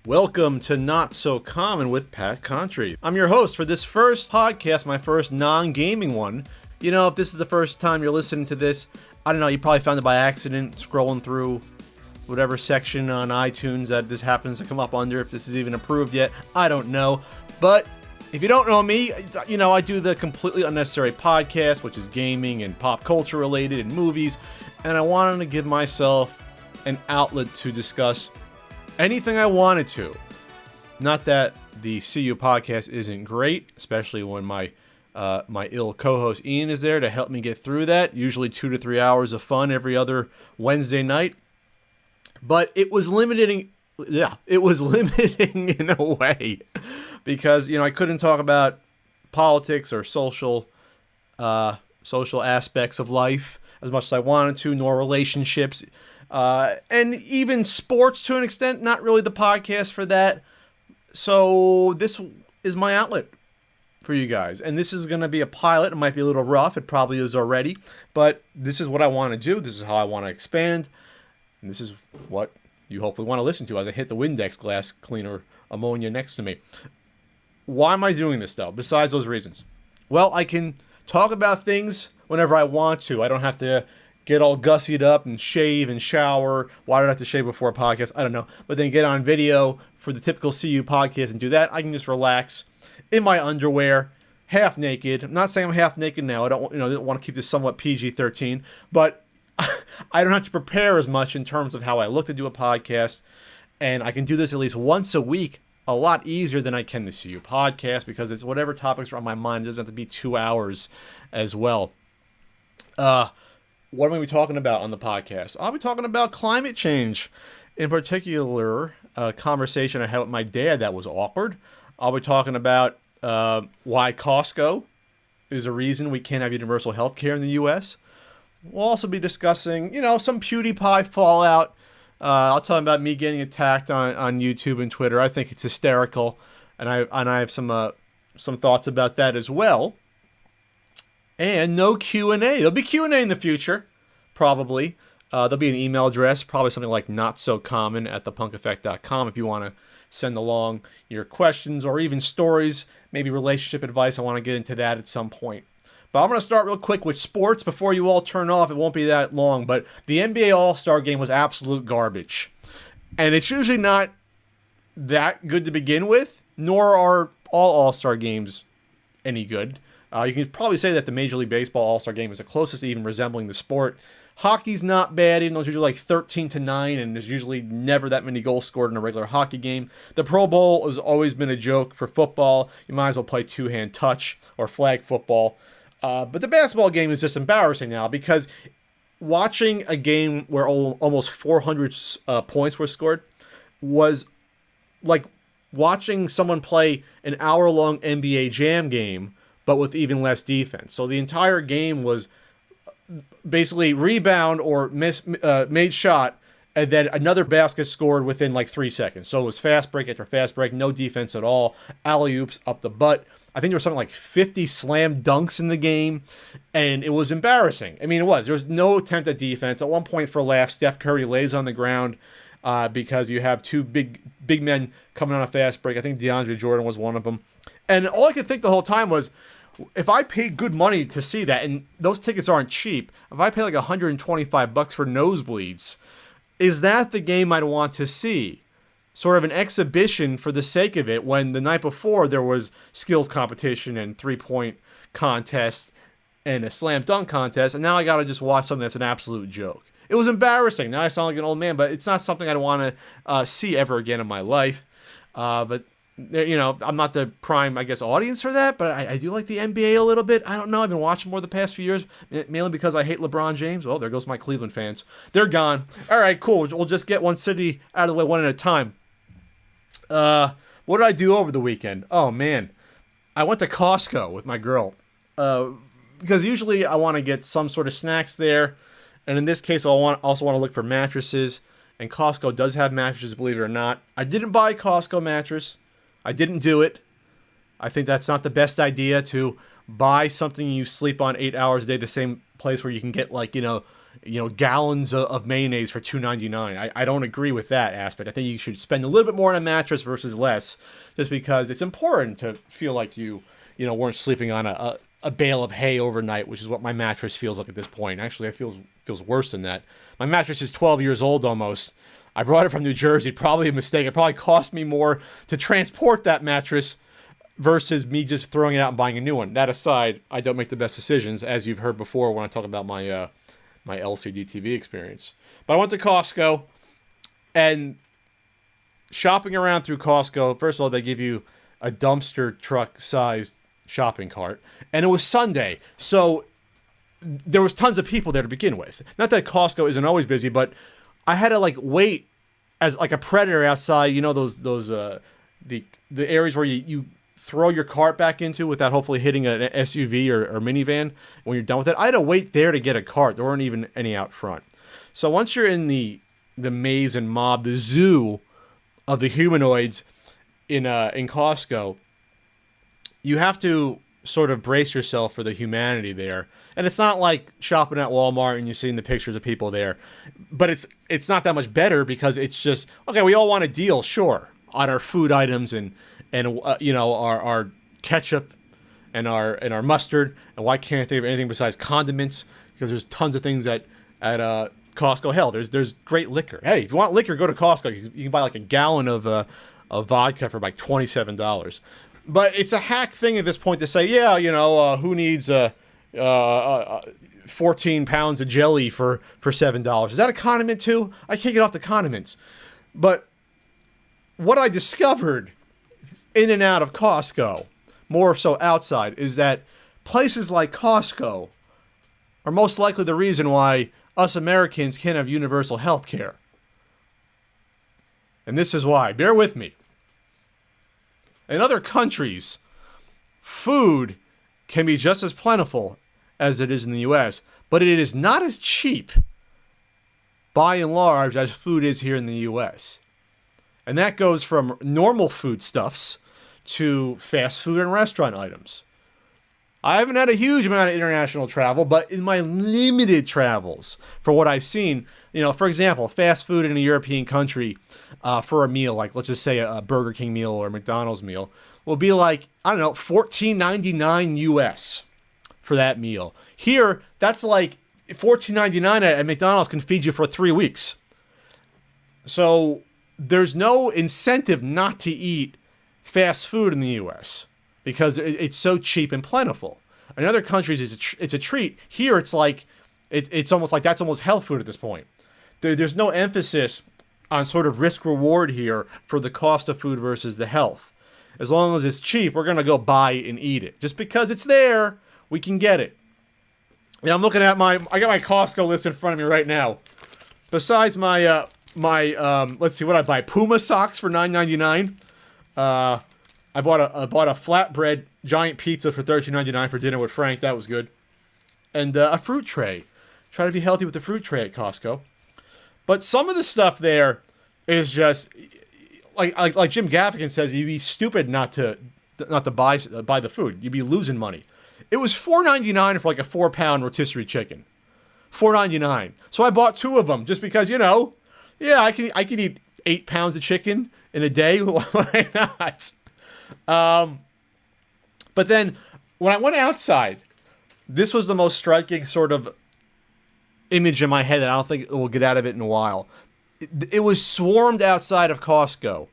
Welcome to Not So Common with Pat Contry. I'm your host for this first podcast, my first non-gaming one. You know, if this is the first time you're listening to this, I don't know, you probably found it by accident, scrolling through whatever section on iTunes that this happens to come up under, if this is even approved yet, I don't know. But if you don't know me, you know, I do the completely unnecessary podcast, which is gaming and pop culture related and movies, and I wanted to give myself an outlet to discuss anything I wanted to. Not that the CU podcast isn't great, especially when my ill co-host Ian is there to help me get through that. Usually 2 to 3 hours of fun every other Wednesday night. But it was limiting in a way because, you know, I couldn't talk about politics or social aspects of life as much as I wanted to, nor relationships. And even sports to an extent, not really the podcast for that. So this is my outlet for you guys. And this is going to be a pilot. It might be a little rough. It probably is already. But this is what I want to do. This is how I want to expand. And this is what you hopefully want to listen to as I hit the Windex glass cleaner ammonia next to me. Why am I doing this, though, besides those reasons? Well, I can talk about things whenever I want to. I don't have to get all gussied up and shave and shower. Why did I have to shave before a podcast? I don't know. But then get on video for the typical CU podcast and do that. I can just relax in my underwear, half naked. I'm not saying I'm half naked now. I don't want to keep this somewhat PG-13. But I don't have to prepare as much in terms of how I look to do a podcast. And I can do this at least once a week a lot easier than I can the CU podcast because it's whatever topics are on my mind. It doesn't have to be 2 hours as well. What am I going to be talking about on the podcast? I'll be talking about climate change. In particular, a conversation I had with my dad that was awkward. I'll be talking about why Costco is a reason we can't have universal health care in the U.S. We'll also be discussing, some PewDiePie fallout. I'll tell him about me getting attacked on YouTube and Twitter. I think it's hysterical, and I have some thoughts about that as well. And no Q&A. There'll be Q&A in the future, probably. There'll be an email address, probably something like notsocommon@thepunkeffect.com if you want to send along your questions or even stories, maybe relationship advice. I want to get into that at some point. But I'm going to start real quick with sports before you all turn off. It won't be that long, but the NBA All-Star Game was absolute garbage. And it's usually not that good to begin with, nor are all All-Star Games any good. You can probably say that the Major League Baseball All-Star Game is the closest to even resembling the sport. Hockey's not bad, even though it's usually like 13-9, and there's usually never that many goals scored in a regular hockey game. The Pro Bowl has always been a joke for football. You might as well play two-hand touch or flag football. But the basketball game is just embarrassing now because watching a game where almost 400 points were scored was like watching someone play an hour-long NBA Jam game but with even less defense. So the entire game was basically rebound or made shot, and then another basket scored within like 3 seconds. So it was fast break after fast break, no defense at all, alley-oops up the butt. I think there was something like 50 slam dunks in the game, and it was embarrassing. I mean, it was. There was no attempt at defense. At one point, for a laugh, Steph Curry lays on the ground because you have two big men coming on a fast break. I think DeAndre Jordan was one of them. And all I could think the whole time was, if I paid good money to see that, and those tickets aren't cheap, if I pay like $125 for nosebleeds, is that the game I'd want to see? Sort of an exhibition for the sake of it, when the night before there was skills competition and three-point contest and a slam dunk contest, and now I gotta just watch something that's an absolute joke. It was embarrassing. Now I sound like an old man, but it's not something I'd want to see ever again in my life. But I'm not the prime, I guess, audience for that, but I do like the NBA a little bit. I don't know. I've been watching more the past few years, mainly because I hate LeBron James. Oh, there goes my Cleveland fans. They're gone. All right, cool. We'll just get one city out of the way one at a time. What did I do over the weekend? Oh, man. I went to Costco with my girl. Because usually I want to get some sort of snacks there. And in this case, I also want to look for mattresses. And Costco does have mattresses, believe it or not. I didn't buy a Costco mattress. I didn't do it. I think that's not the best idea to buy something you sleep on 8 hours a day, the same place where you can get gallons of mayonnaise for $2.99. I don't agree with that aspect. I think you should spend a little bit more on a mattress versus less, just because it's important to feel like you weren't sleeping on a bale of hay overnight, which is what my mattress feels like at this point. Actually, it feels worse than that. My mattress is 12 years old almost. I brought it from New Jersey. Probably a mistake. It probably cost me more to transport that mattress versus me just throwing it out and buying a new one. That aside, I don't make the best decisions, as you've heard before when I talk about my my LCD TV experience. But I went to Costco, and shopping around through Costco, first of all, they give you a dumpster truck-sized shopping cart, and it was Sunday, so there was tons of people there to begin with. Not that Costco isn't always busy, but I had to wait as a predator outside. Those the areas where you throw your cart back into without hopefully hitting an SUV or minivan when you're done with it. I had to wait there to get a cart. There weren't even any out front. So once you're in the maze and mob, the zoo of the humanoids in Costco, you have to sort of brace yourself for the humanity there. And it's not like shopping at Walmart and you're seeing the pictures of people there, but it's not that much better, because it's just, okay, we all want a deal, sure, on our food items and our ketchup and our mustard, and why can't they have anything besides condiments? Because there's tons of things at Costco. Hell, there's great liquor. Hey, if you want liquor, go to Costco. You can buy a gallon of vodka for $27. But it's a hack thing at this point to say, who needs 14 pounds of jelly for $7? Is that a condiment too? I can't get off the condiments. But what I discovered in and out of Costco, more so outside, is that places like Costco are most likely the reason why us Americans can't have universal health care. And this is why. Bear with me. In other countries, food can be just as plentiful as it is in the U.S., but it is not as cheap, by and large, as food is here in the U.S. And that goes from normal foodstuffs to fast food and restaurant items. I haven't had a huge amount of international travel, but in my limited travels, for what I've seen, for example, fast food in a European country for a meal, like let's just say a Burger King meal or a McDonald's meal, will be $14.99 US for that meal. Here, that's $14.99 at McDonald's can feed you for 3 weeks. So there's no incentive not to eat fast food in the U.S. because it's so cheap and plentiful. In other countries, it's a treat. Here, it's it's almost like that's almost health food at this point. There's no emphasis on sort of risk reward here for the cost of food versus the health. As long as it's cheap, we're gonna go buy and eat it. Just because it's there, we can get it. Now I'm looking at I got my Costco list in front of me right now. Besides my let's see what I buy. Puma socks for $9.99. I bought a flatbread giant pizza for $13.99 for dinner with Frank. That was good. And a fruit tray. Try to be healthy with the fruit tray at Costco. But some of the stuff there is just like Jim Gaffigan says, you'd be stupid not to buy the food. You'd be losing money. It was $4.99 for a 4-pound rotisserie chicken. $4.99. So I bought 2 of them just because I can eat 8 pounds of chicken in a day. Why not? But then when I went outside, this was the most striking sort of image in my head that I don't think we'll get out of it in a while. It was swarmed outside of Costco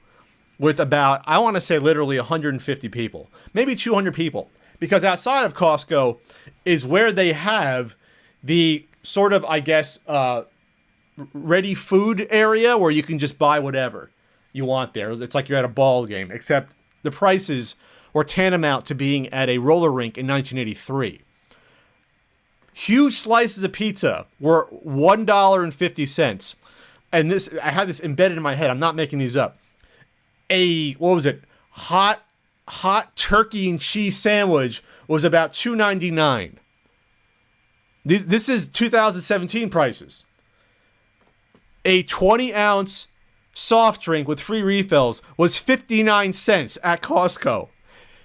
with about, I want to say literally 150 people, maybe 200 people. Because outside of Costco is where they have the sort of, I guess, ready food area where you can just buy whatever you want there. It's like you're at a ball game, except the prices were tantamount to being at a roller rink in 1983. Huge slices of pizza were $1.50. And I had this embedded in my head. I'm not making these up. Hot turkey and cheese sandwich was about $2.99. This is 2017 prices. A 20-ounce soft drink with free refills was 59 cents at Costco.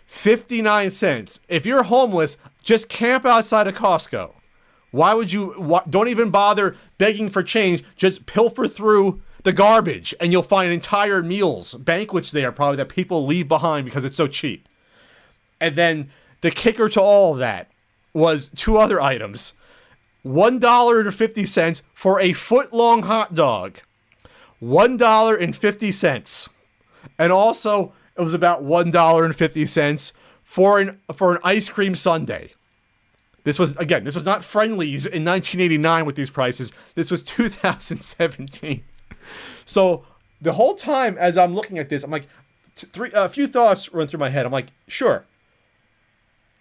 59 cents. If you're homeless, just camp outside of Costco. Don't even bother begging for change. Just pilfer through the garbage and you'll find entire meals, banquets there probably that people leave behind because it's so cheap. And then the kicker to all of that was two other items. $1.50 for a foot-long hot dog. $1.50. And also, it was about $1.50 for an ice cream sundae. This was not Friendly's in 1989 with these prices. This was 2017. So the whole time as I'm looking at this, I'm like, a few thoughts run through my head. I'm like, sure,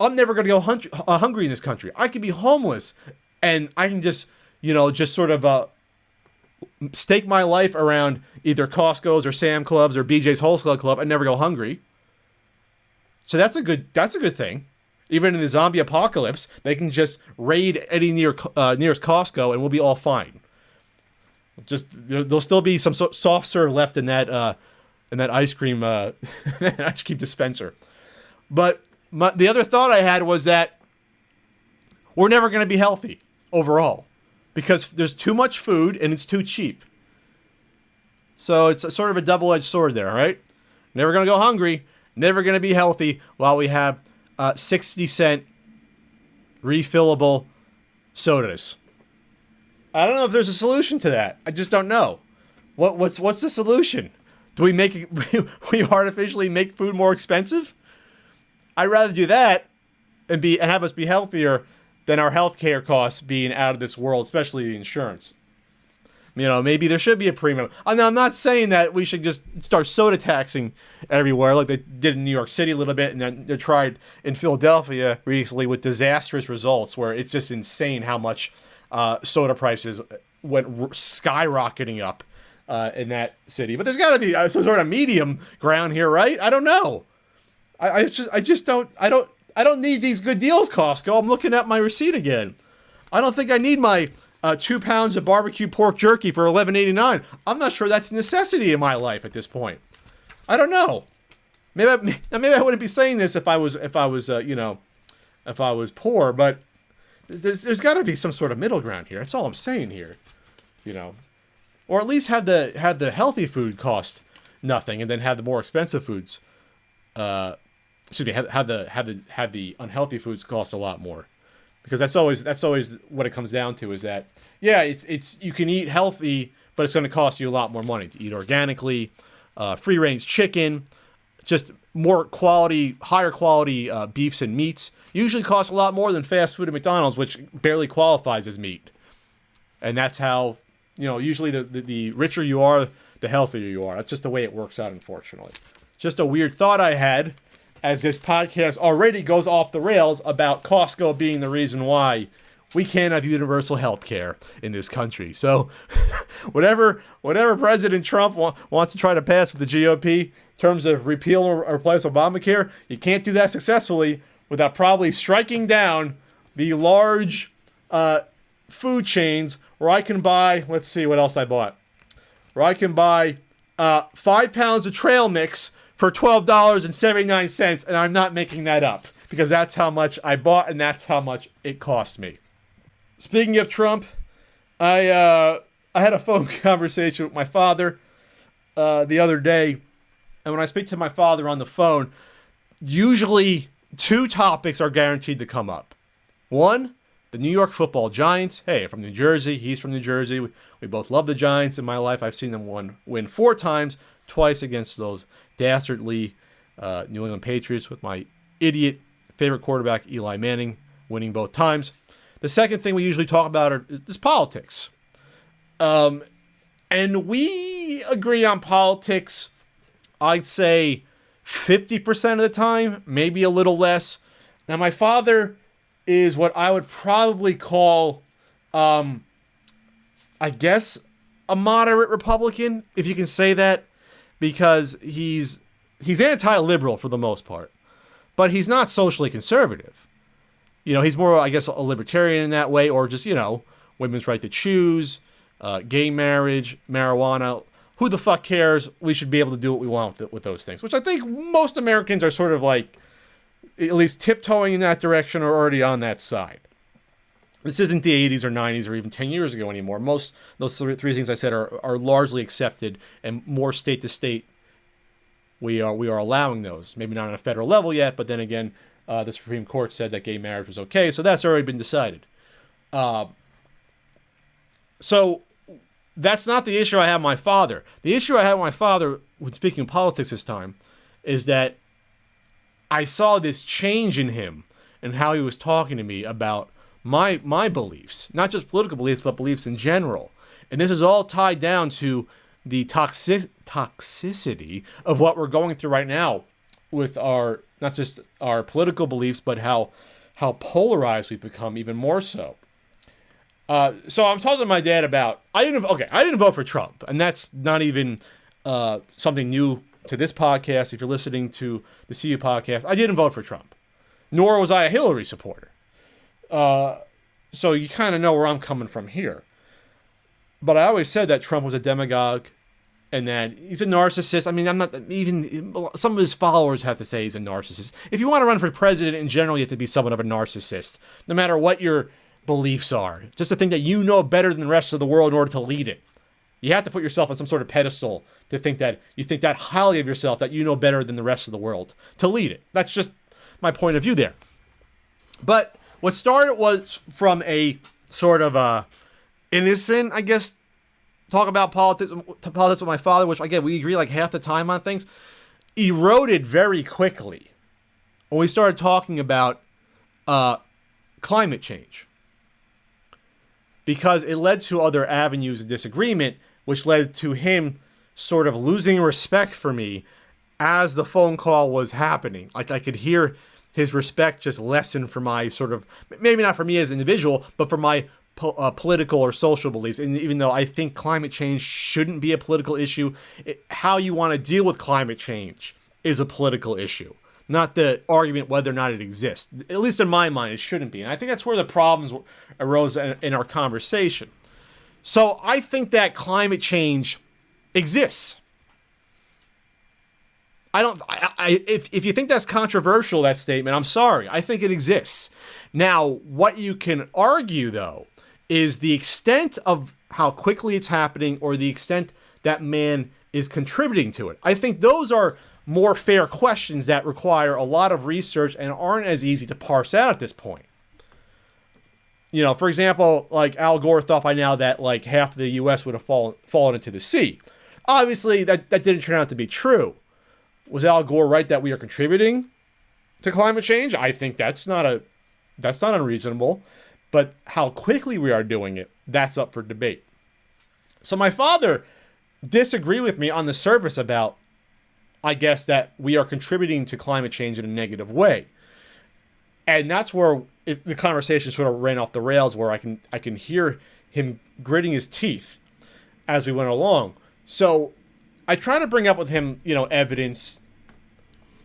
I'm never going to go hungry in this country. I could be homeless and I can just sort of stake my life around either Costco's or Sam Clubs or BJ's Wholesale Club and never go hungry. So that's a good thing. Even in the zombie apocalypse, they can just raid any nearest Costco and we'll be all fine. Just there'll still be some soft serve left in that ice cream ice cream dispenser. But the other thought I had was that we're never going to be healthy overall because there's too much food and it's too cheap. So it's sort of a double-edged sword there, right? Never going to go hungry, never going to be healthy while we have 60-cent refillable sodas. I don't know if there's a solution to that. I just don't know. What's the solution? Do we artificially make food more expensive? I'd rather do that and have us be healthier than our healthcare costs being out of this world, especially the insurance. Maybe there should be a premium. I'm not saying that we should just start soda taxing everywhere like they did in New York City a little bit, and then they tried in Philadelphia recently with disastrous results where it's just insane how much soda prices went skyrocketing up in that city. But there's got to be some sort of medium ground here, right? I don't know. I don't need these good deals, Costco. I'm looking at my receipt again. I don't think I need my 2 pounds of barbecue pork jerky for $11.89. I'm not sure that's a necessity in my life at this point. I don't know. Maybe I wouldn't be saying this if I was poor, but there's got to be some sort of middle ground here. That's all I'm saying here. Or at least have the healthy food cost nothing, and then have the more expensive foods. Have the unhealthy foods cost a lot more. Because that's always what it comes down to is that, yeah, it's you can eat healthy, but it's going to cost you a lot more money to eat organically, free range chicken, just more quality, higher quality beefs and meats. Usually cost a lot more than fast food at McDonald's, which barely qualifies as meat. And that's how, usually the richer you are, the healthier you are. That's just the way it works out, unfortunately. Just a weird thought I had, as this podcast already goes off the rails about Costco being the reason why we can't have universal health care in this country. So whatever President Trump wants to try to pass with the GOP in terms of repeal or replace Obamacare, you can't do that successfully without probably striking down the large food chains where I can buy, let's see what else I bought, where I can buy 5 pounds of trail mix for $12.79, and I'm not making that up because that's how much I bought and that's how much it cost me. Speaking of Trump, I had a phone conversation with my father the other day, and when I speak to my father on the phone, usually 2 topics are guaranteed to come up. One, the New York Football Giants. Hey, I'm from New Jersey. He's from New Jersey. We both love the Giants. In my life, I've seen them win 4 times, twice against those dastardly New England Patriots with my idiot favorite quarterback, Eli Manning, winning both times. The second thing we usually talk about is politics. And we agree on politics, I'd say 50% of the time, maybe a little less. Now, my father is what I would probably call, I guess, a moderate Republican, if you can say that. Because he's anti-liberal for the most part, but he's not socially conservative. He's more, I guess, a libertarian in that way, or just, women's right to choose, gay marriage, marijuana. Who the fuck cares? We should be able to do what we want with those things, which I think most Americans are sort of like, at least tiptoeing in that direction or already on that side. This isn't the 80s or 90s or even 10 years ago anymore. Most those three things I said are largely accepted, and more state to state we are allowing those. Maybe not on a federal level yet, but then again, the Supreme Court said that gay marriage was okay, so that's already been decided. So that's not the issue I have with my father. The issue I had with my father, when speaking of politics this time, is that I saw this change in him and how he was talking to me about my beliefs, not just political beliefs, but beliefs in general. And this is all tied down to the toxicity of what we're going through right now with our, not just our political beliefs, but how polarized we've become even more so. So I'm talking to my dad about, I didn't vote for Trump, and that's not even something new to this podcast. If you're listening to the CU podcast, I didn't vote for Trump, nor was I a Hillary supporter. So you kind of know where I'm coming from here. But I always said that Trump was a demagogue and that he's a narcissist. I mean, I'm not even, some of his followers have to say he's a narcissist. If you want to run for president in general, you have to be somewhat of a narcissist, no matter what your beliefs are. Just to think that you know better than the rest of the world in order to lead it. You have to put yourself on some sort of pedestal to think that you think that highly of yourself, that you know better than the rest of the world to lead it. That's just my point of view there. But what started was from a sort of innocent, I guess, talk about politics with my father, which again, we agree like half the time on things, eroded very quickly when we started talking about climate change. Because it led to other avenues of disagreement, which led to him sort of losing respect for me as the phone call was happening. Like I could hear his respect just lessen for my sort of, maybe not for me as an individual, but for my political or social beliefs. And even though I think climate change shouldn't be a political issue, how you want to deal with climate change is a political issue. Not the argument whether or not it exists. At least in my mind, it shouldn't be. And I think that's where the problems arose in our conversation. So I think that climate change exists. If you think that's controversial, that statement, I'm sorry. I think it exists. Now, what you can argue, though, is the extent of how quickly it's happening or the extent that man is contributing to it. I think those are more fair questions that require a lot of research and aren't as easy to parse out at this point. You know, for example, like Al Gore thought by now that like half of the U.S. would have fallen into the sea. Obviously, that didn't turn out to be true. Was Al Gore right that we are contributing to climate change? I think that's not unreasonable. But how quickly we are doing it, that's up for debate. So my father disagreed with me on the surface about, I guess, that we are contributing to climate change in a negative way. And that's where the conversation sort of ran off the rails, where I can hear him gritting his teeth as we went along. So I try to bring up with him, evidence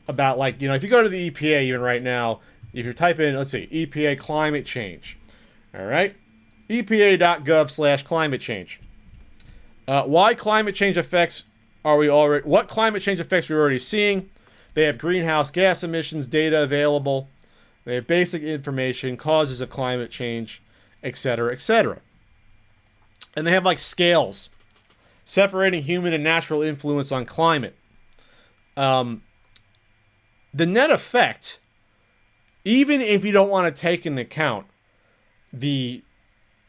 about, like, if you go to the EPA even right now, if you type in, let's see, EPA climate change, all right, EPA.gov/climate change. What climate change effects are we already seeing? They have greenhouse gas emissions data available. They have basic information, causes of climate change, etc., etc. And they have like scales separating human and natural influence on climate. The net effect, even if you don't want to take into account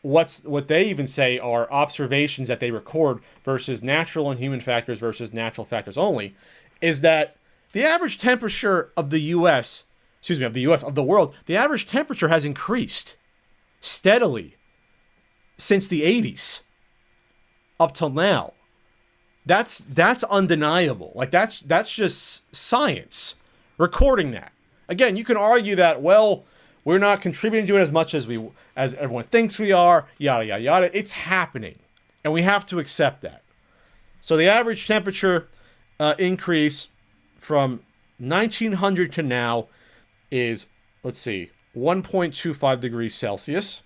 what they even say are observations that they record versus natural and human factors versus natural factors only, is that the average temperature of the world, the average temperature has increased steadily since the 80s up till now. That's undeniable. Like that's just science recording that. Again, you can argue that, well, we're not contributing to it as much as everyone thinks we are, yada, yada, yada. It's happening, and we have to accept that. So the average temperature increase from 1900 to now is, 1.25 degrees Celsius,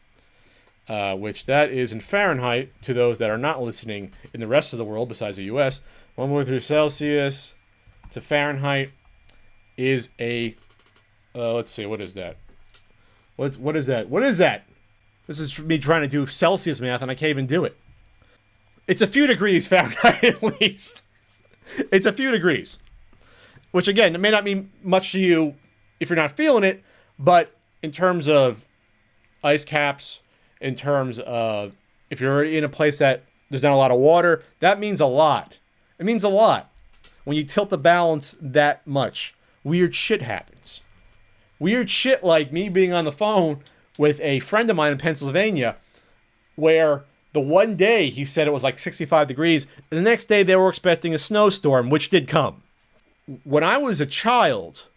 which that is in Fahrenheit to those that are not listening in the rest of the world besides the U.S. 1.3 Celsius to Fahrenheit is a, what is that? What is that? What is that? This is me trying to do Celsius math, and I can't even do it. It's a few degrees Fahrenheit at least. It's a few degrees. Which, again, it may not mean much to you if you're not feeling it, but in terms of ice caps, in terms of if you're already in a place that there's not a lot of water, that means a lot. It means a lot. When you tilt the balance that much, weird shit happens. Weird shit like me being on the phone with a friend of mine in Pennsylvania, where the one day he said it was like 65 degrees, and the next day they were expecting a snowstorm, which did come. When I was a child,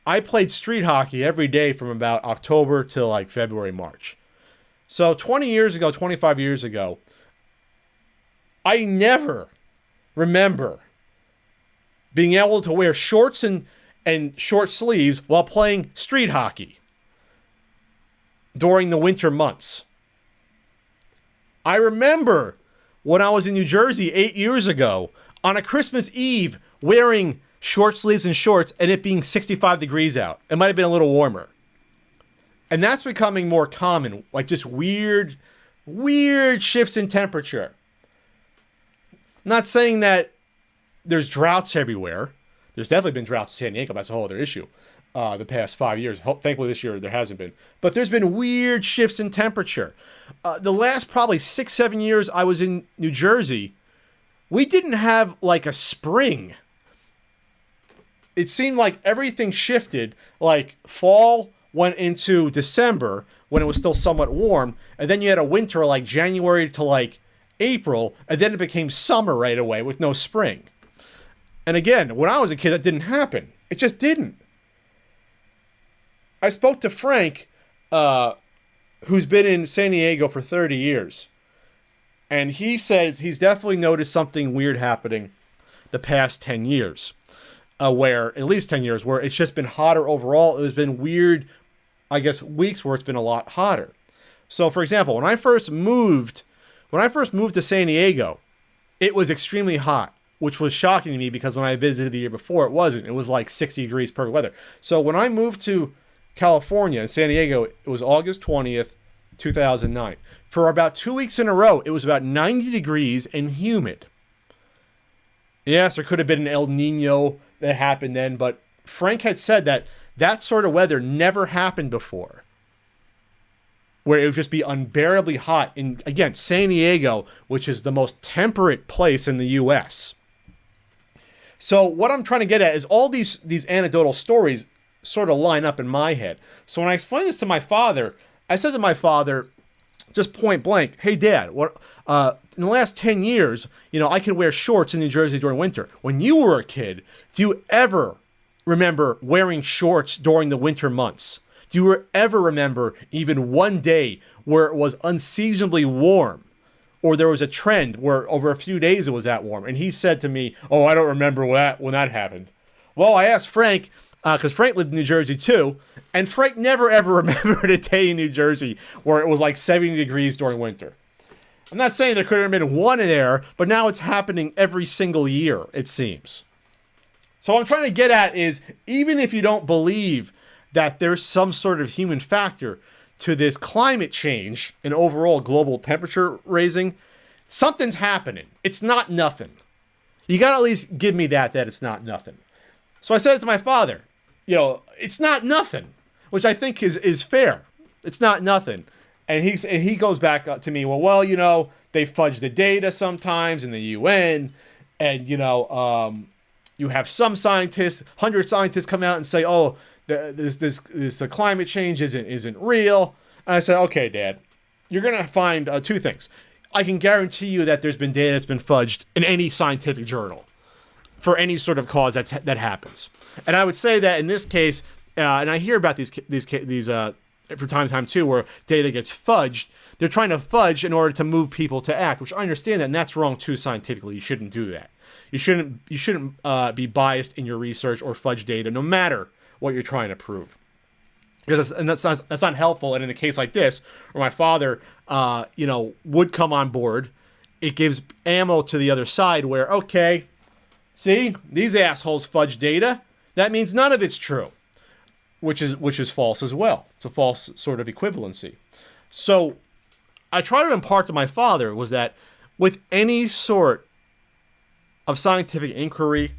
I played street hockey every day from about October to like February, March. So 20 years ago, 25 years ago, I never remember being able to wear shorts and short sleeves while playing street hockey during the winter months. I remember when I was in New Jersey 8 years ago on a Christmas Eve wearing short sleeves and shorts and it being 65 degrees out. It might have been a little warmer. And that's becoming more common, like just weird shifts in temperature. I'm not saying that there's droughts everywhere. There's definitely been droughts in San Diego. That's a whole other issue. The past 5 years. Thankfully this year there hasn't been. But there's been weird shifts in temperature. The last probably 6-7 years I was in New Jersey, we didn't have like a spring. It seemed like everything shifted. Like fall went into December when it was still somewhat warm. And then you had a winter like January to like April. And then it became summer right away with no spring. And again, when I was a kid, that didn't happen. It just didn't. I spoke to Frank, who's been in San Diego for 30 years. And he says he's definitely noticed something weird happening the past 10 years. Where, at least 10 years, where it's just been hotter overall. There's been weird, I guess, weeks where it's been a lot hotter. So, for example, when I first moved to San Diego, it was extremely hot, which was shocking to me because when I visited the year before, it wasn't. It was like 60 degrees perfect weather. So when I moved to California, in San Diego, it was August 20th, 2009. For about 2 weeks in a row, it was about 90 degrees and humid. Yes, there could have been an El Nino that happened then, but Frank had said that that sort of weather never happened before, where it would just be unbearably hot in, again, San Diego, which is the most temperate place in the U.S. So what I'm trying to get at is all these anecdotal stories sort of line up in my head. So when I explained this to my father, I said to my father, just point blank, hey, Dad, what? In the last 10 years, I could wear shorts in New Jersey during winter. When you were a kid, do you ever remember wearing shorts during the winter months? Do you ever remember even one day where it was unseasonably warm? Or there was a trend where over a few days it was that warm? And he said to me, oh, I don't remember when that happened. Well, I asked Frank, because Frank lived in New Jersey too, and Frank never ever remembered a day in New Jersey where it was like 70 degrees during winter. I'm not saying there could have been one there, but now it's happening every single year, it seems. So what I'm trying to get at is, even if you don't believe that there's some sort of human factor to this climate change and overall global temperature raising, something's happening. It's not nothing. You got to at least give me that it's not nothing. So I said it to my father, it's not nothing, which I think is fair. It's not nothing. And he goes back to me, well, they fudge the data sometimes in the UN, and, you have some scientists, 100 scientists come out and say, oh, this climate change isn't real. And I said, okay, Dad, you're going to find two things. I can guarantee you that there's been data that's been fudged in any scientific journal for any sort of cause that happens. And I would say that in this case, and I hear about these from time to time too, where data gets fudged. They're trying to fudge in order to move people to act, which I understand that, and that's wrong too scientifically. You shouldn't do that. You shouldn't be biased in your research or fudge data, no matter what you're trying to prove. Because that's not helpful. And in a case like this, where my father, would come on board, it gives ammo to the other side. Where, okay, see, these assholes fudge data. That means none of it's true. Which is false as well. It's a false sort of equivalency. So I try to impart to my father was that with any sort of scientific inquiry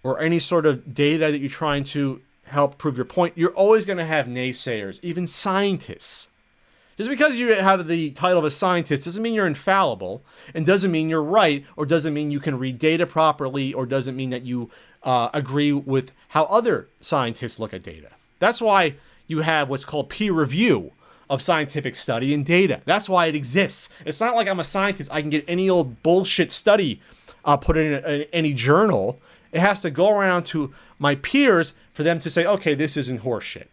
or any sort of data that you're trying to help prove your point, you're always going to have naysayers, even scientists. Just because you have the title of a scientist doesn't mean you're infallible, and doesn't mean you're right, or doesn't mean you can read data properly, or doesn't mean that you agree with how other scientists look at data. That's why you have what's called peer review of scientific study and data. That's why it exists. It's not like I'm a scientist. I can get any old bullshit study put in any journal. It has to go around to my peers for them to say, okay, this isn't horseshit.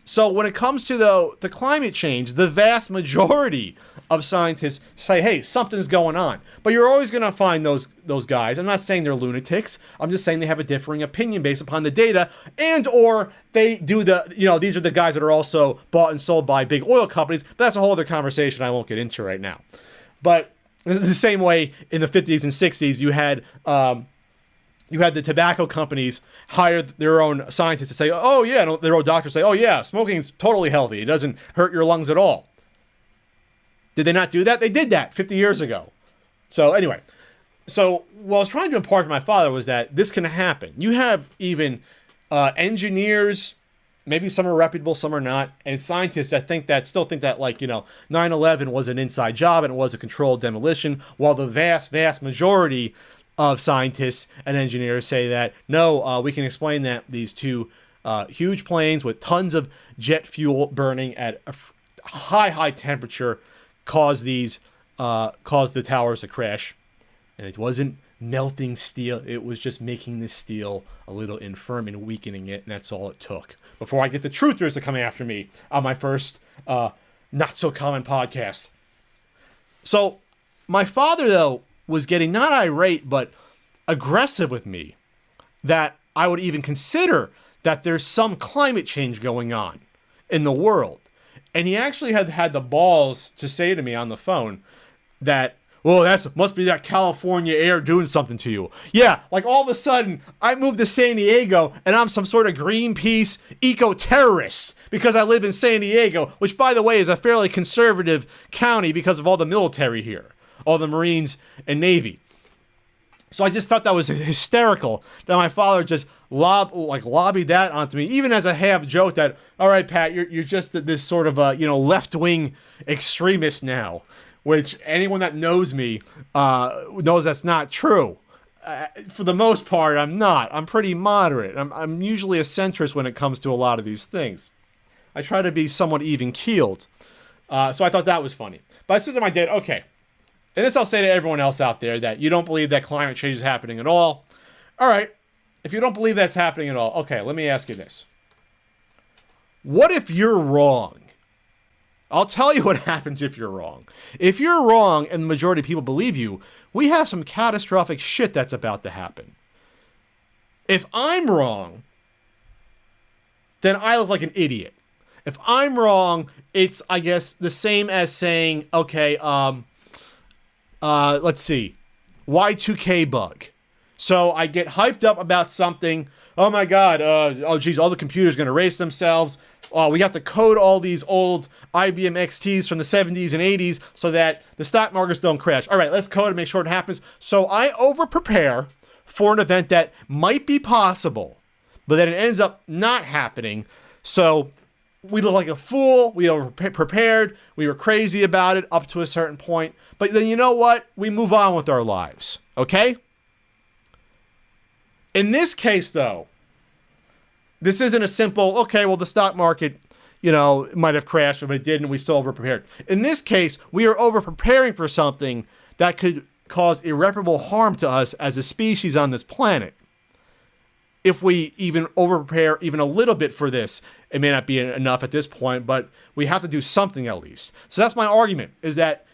So when it comes to the climate change, the vast majority of scientists say, hey, something's going on. But you're always going to find those guys. I'm not saying they're lunatics. I'm just saying they have a differing opinion based upon the data, and or they do these are the guys that are also bought and sold by big oil companies. But that's a whole other conversation I won't get into right now. But the same way in the 50s and 60s, you had the tobacco companies hire their own scientists to say, oh yeah, their own doctors say, oh yeah, smoking is totally healthy. It doesn't hurt your lungs at all. Did they not do that? They did that 50 years ago. So anyway, what I was trying to impart to my father was that this can happen. You have even engineers, maybe some are reputable, some are not, and scientists that still think that 9/11 was an inside job and it was a controlled demolition, while the vast, vast majority of scientists and engineers say that, no, we can explain that these two huge planes with tons of jet fuel burning at a high temperature caused the towers to crash. And it wasn't melting steel. It was just making the steel a little infirm and weakening it. And that's all it took. Before I get the truthers to come after me on my first not so common podcast. So my father, though, was getting not irate, but aggressive with me that I would even consider that there's some climate change going on in the world. And he actually had the balls to say to me on the phone that, well, must be that California air doing something to you. Yeah, like all of a sudden, I moved to San Diego and I'm some sort of Greenpeace eco-terrorist because I live in San Diego, which, by the way, is a fairly conservative county because of all the military here. All the Marines and Navy. So I just thought that was hysterical that my father just lobbied that onto me, even as a half joke that, all right, Pat, you're just this sort of left-wing extremist now, which anyone that knows me knows that's not true. For the most part, I'm not. I'm pretty moderate. I'm usually a centrist when it comes to a lot of these things. I try to be somewhat even-keeled. So I thought that was funny. But I said to my dad, okay, and this I'll say to everyone else out there that you don't believe that climate change is happening at all. All right, if you don't believe that's happening at all, okay, let me ask you this. What if you're wrong? I'll tell you what happens if you're wrong. If you're wrong and the majority of people believe you, we have some catastrophic shit that's about to happen. If I'm wrong, then I look like an idiot. If I'm wrong, it's, I guess, the same as saying, okay, let's see, Y2K bug. So I get hyped up about something. Oh my God. Oh geez, all the computers going to erase themselves. We have to code all these old IBM XTs from the 70s and 80s so that the stock markets don't crash. All right, let's code and make sure it happens. So I over prepare for an event that might be possible, but then it ends up not happening. So we look like a fool. We over prepared. We were crazy about it up to a certain point. But then you know what? We move on with our lives. Okay? In this case, though, this isn't a simple, okay, well, the stock market, might have crashed, but it didn't. We still over-prepared. In this case, we are over-preparing for something that could cause irreparable harm to us as a species on this planet. If we even over-prepare even a little bit for this, it may not be enough at this point, but we have to do something at least. So that's my argument, is that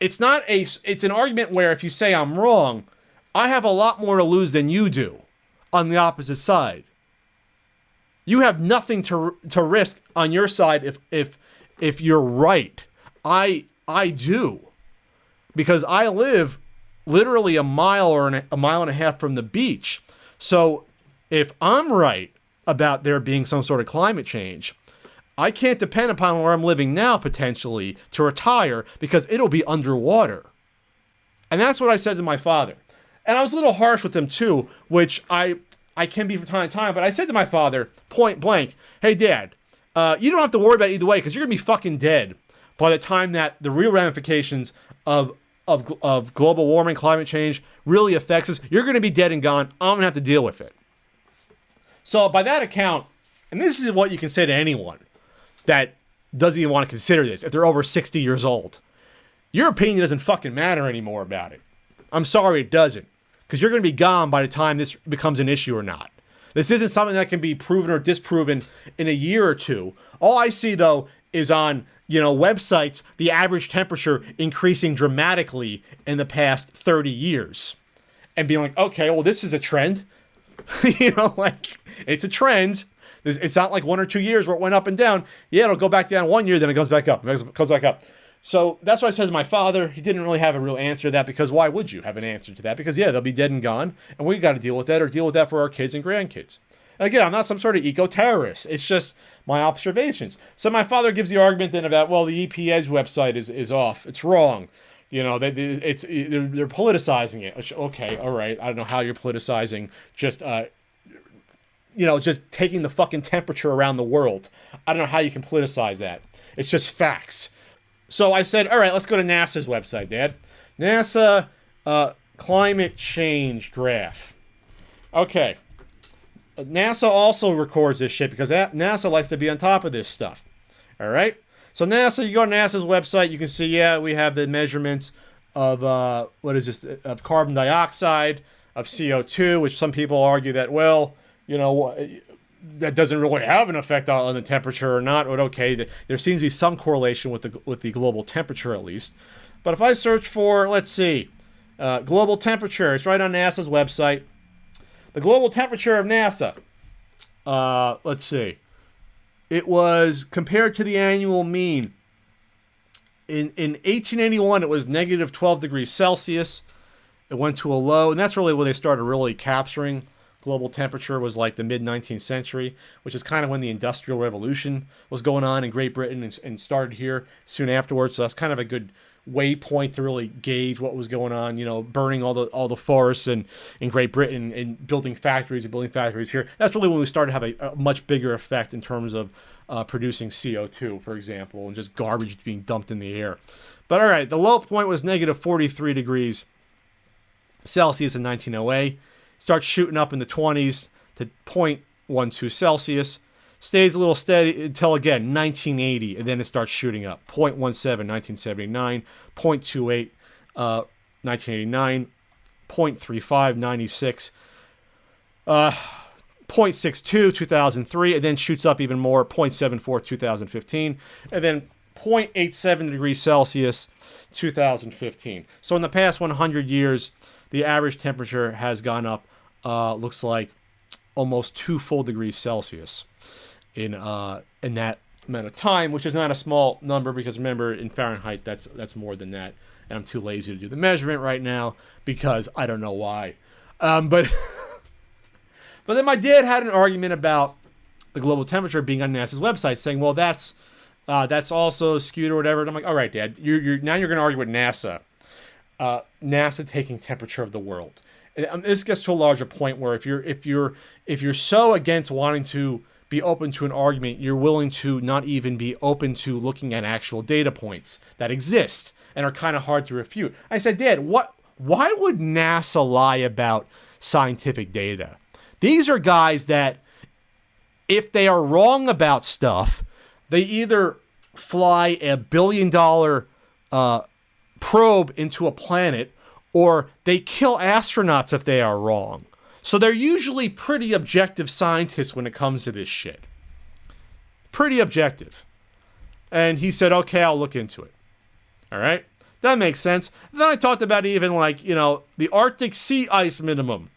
it's an argument where if you say I'm wrong, I have a lot more to lose than you do on the opposite side. You have nothing to risk on your side if you're right. I do, because I live literally a mile or a mile and a half from the beach. So if I'm right about there being some sort of climate change, I can't depend upon where I'm living now, potentially, to retire because it'll be underwater. And that's what I said to my father. And I was a little harsh with him, too, which I can be from time to time. But I said to my father, point blank, hey, Dad, you don't have to worry about it either way because you're going to be fucking dead by the time that the real ramifications of global warming, climate change really affects us. You're going to be dead and gone. I'm going to have to deal with it. So by that account, and this is what you can say to anyone that doesn't even want to consider this, if they're over 60 years old, your opinion doesn't fucking matter anymore about it. I'm sorry, it doesn't. Because you're going to be gone by the time this becomes an issue or not. This isn't something that can be proven or disproven in a year or two. All I see, though, is on, websites, the average temperature increasing dramatically in the past 30 years. And being like, okay, well, this is a trend. It's a trend. It's not like 1 or 2 years where it went up and down. Yeah, it'll go back down 1 year, then it goes back up. It goes back up. So that's what I said to my father. He didn't really have a real answer to that because why would you have an answer to that? Because, yeah, they'll be dead and gone, and we got to deal with that or deal with that for our kids and grandkids. And again, I'm not some sort of eco-terrorist. It's just my observations. So my father gives the argument then about, well, the EPA's website is off. It's wrong. They're politicizing it. Okay, all right. I don't know how you're politicizing just taking the fucking temperature around the world. I don't know how you can politicize that. It's just facts. So I said, all right, let's go to NASA's website, Dad. NASA climate change graph. Okay. NASA also records this shit because NASA likes to be on top of this stuff. All right? So NASA, you go to NASA's website, you can see, we have the measurements of, of carbon dioxide, of CO2, which some people argue that, that doesn't really have an effect on the temperature or not. But okay, there seems to be some correlation with the global temperature at least. But if I search for, let's see, global temperature, it's right on NASA's website. The global temperature of NASA, let's see, it was compared to the annual mean. In 1881, it was negative 12 degrees Celsius. It went to a low, and that's really when they started really capturing global temperature, was like the mid-19th century, which is kind of when the Industrial Revolution was going on in Great Britain and started here soon afterwards. So that's kind of a good waypoint to really gauge what was going on, burning all the forests in Great Britain and building factories here. That's really when we started to have a much bigger effect in terms of producing CO2, for example, and just garbage being dumped in the air. But all right, the low point was negative 43 degrees Celsius in 1908. Starts shooting up in the 20s to 0.12 Celsius. Stays a little steady until, again, 1980, and then it starts shooting up. 0.17, 1979, 0.28, 1989, 0.35, 96, 0.62, 2003, and then shoots up even more, 0.74, 2015, and then 0.87 degrees Celsius, 2015. So in the past 100 years, the average temperature has gone up, looks like almost 2 full degrees Celsius in that amount of time, which is not a small number because remember in Fahrenheit that's more than that, and I'm too lazy to do the measurement right now because I don't know why. But then my dad had an argument about the global temperature being on NASA's website, saying, well, that's also skewed or whatever. And I'm like, all right, Dad, you're going to argue with NASA. NASA taking temperature of the world. And this gets to a larger point where if you're so against wanting to be open to an argument, you're willing to not even be open to looking at actual data points that exist and are kind of hard to refute. I said, Dad, why would NASA lie about scientific data? These are guys that, if they are wrong about stuff, they either fly $1 billion probe into a planet, or they kill astronauts if they are wrong. So they're usually pretty objective scientists when it comes to this shit. Pretty objective. And he said, okay, I'll look into it. All right? That makes sense. Then I talked about even the Arctic sea ice minimum,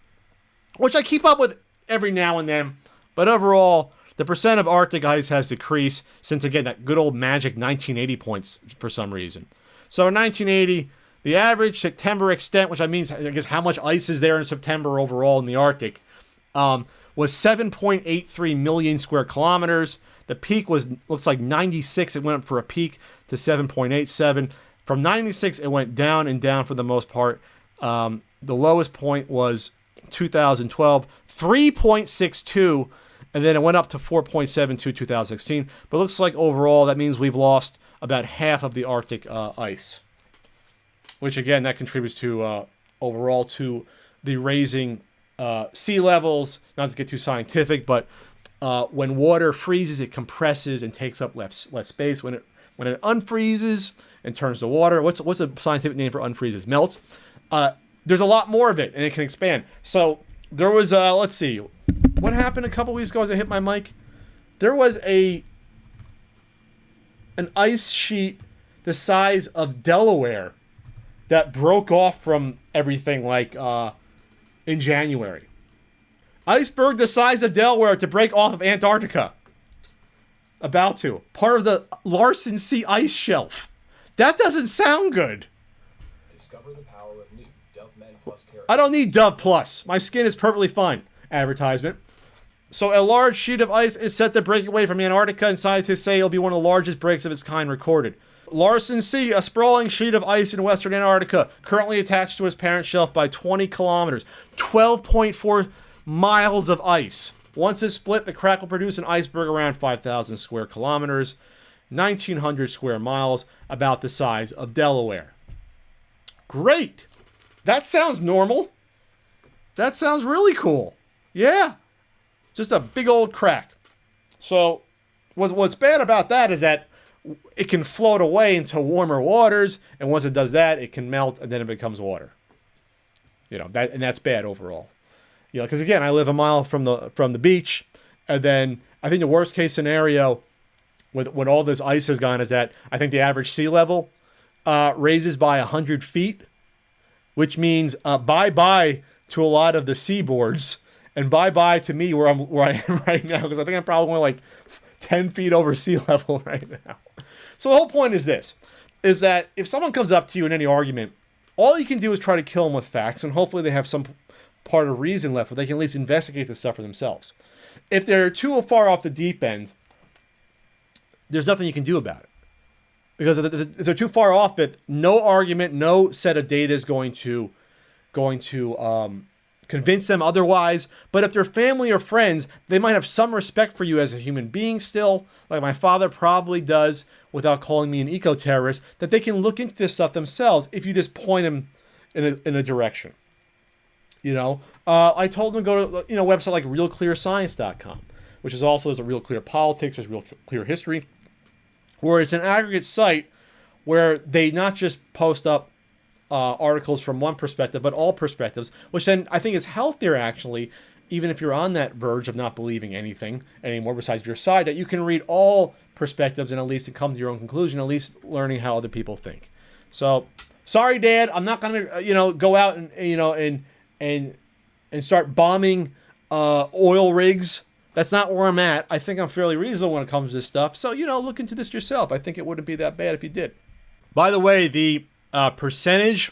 which I keep up with every now and then. But overall, the percent of Arctic ice has decreased since, again, that good old magic 1980 points for some reason. So in 1980, the average September extent, which I guess how much ice is there in September overall in the Arctic, was 7.83 million square kilometers. The peak looks like 96. It went up for a peak to 7.87. From 96, it went down and down for the most part. The lowest point was 2012, 3.62, and then it went up to 4.72 2016. But it looks like overall that means we've lost about half of the Arctic ice, which again, that contributes to overall to the raising sea levels. Not to get too scientific, but when water freezes, it compresses and takes up less space. When it unfreezes and turns to water, what's a scientific name for unfreezes? Melts. There's a lot more of it, and it can expand. So there was, let's see, what happened a couple weeks ago as I hit my mic? There was an ice sheet the size of Delaware that broke off from everything like in January. Iceberg the size of Delaware to break off of Antarctica. About to. Part of the Larsen C ice shelf. That doesn't sound good. Discover the power of new Dove Men Plus Care. I don't need Dove Plus. My skin is perfectly fine. Advertisement. So a large sheet of ice is set to break away from Antarctica, and scientists say it'll be one of the largest breaks of its kind recorded. Larsen C, a sprawling sheet of ice in western Antarctica, currently attached to its parent shelf by 20 kilometers. 12.4 miles of ice. Once it's split, the crack will produce an iceberg around 5,000 square kilometers, 1,900 square miles, about the size of Delaware. Great. That sounds normal. That sounds really cool. Yeah. Just a big old crack. So what's bad about that is that it can float away into warmer waters, and once it does that, it can melt, and then it becomes water. You know, that's bad overall. You know, because again, I live a mile from the beach, and then I think the worst case scenario when all this ice has gone is that I think the average sea level raises by 100 feet, which means bye-bye to a lot of the seaboards, and bye-bye to me where I am right now, because I think I'm probably only like 10 feet over sea level right now. So the whole point is this, is that if someone comes up to you in any argument, all you can do is try to kill them with facts, and hopefully they have some part of reason left where they can at least investigate this stuff for themselves. If they're too far off the deep end, there's nothing you can do about it. Because if they're too far off it, no argument, no set of data is going to convince them otherwise. But if they're family or friends, they might have some respect for you as a human being still, like my father probably does, without calling me an eco-terrorist, that they can look into this stuff themselves if you just point them in a direction. You know, I told them to go to a website like realclearscience.com, which is also there's a Real Clear Politics, there's Real Clear History, where it's an aggregate site where they not just post up articles from one perspective, but all perspectives, which then I think is healthier actually, even if you're on that verge of not believing anything anymore besides your side, that you can read all perspectives and at least come to your own conclusion, at least learning how other people think. So, sorry, Dad, I'm not gonna go out and start bombing oil rigs. That's not where I'm at. I think I'm fairly reasonable when it comes to this stuff. So, look into this yourself. I think it wouldn't be that bad if you did. By the way, the percentage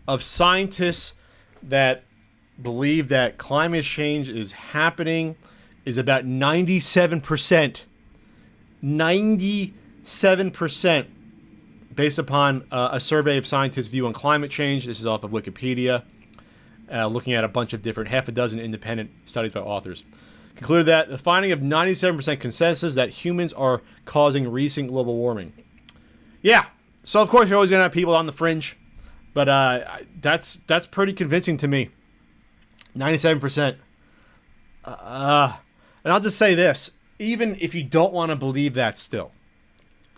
of scientists that believe that climate change is happening is about 97%. 97% based upon a survey of scientists' view on climate change. This is off of Wikipedia, looking at a bunch of different, half a dozen independent studies by authors. Concluded that the finding of 97% consensus that humans are causing recent global warming. Yeah, so of course you're always going to have people on the fringe, but that's pretty convincing to me. 97%. And I'll just say this, even if you don't want to believe that still,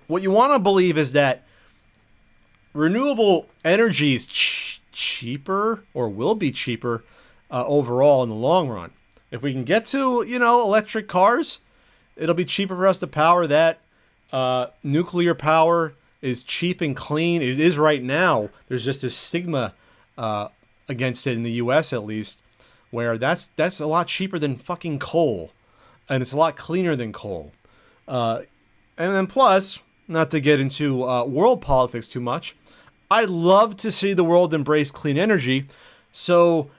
what you want to believe is that renewable energy is cheaper or will be cheaper overall in the long run. If we can get to, electric cars, it'll be cheaper for us to power that. Nuclear power is cheap and clean. It is right now. There's just a stigma against it in the U.S. at least, where that's a lot cheaper than fucking coal, and it's a lot cleaner than coal. And then plus, not to get into world politics too much, I'd love to see the world embrace clean energy, so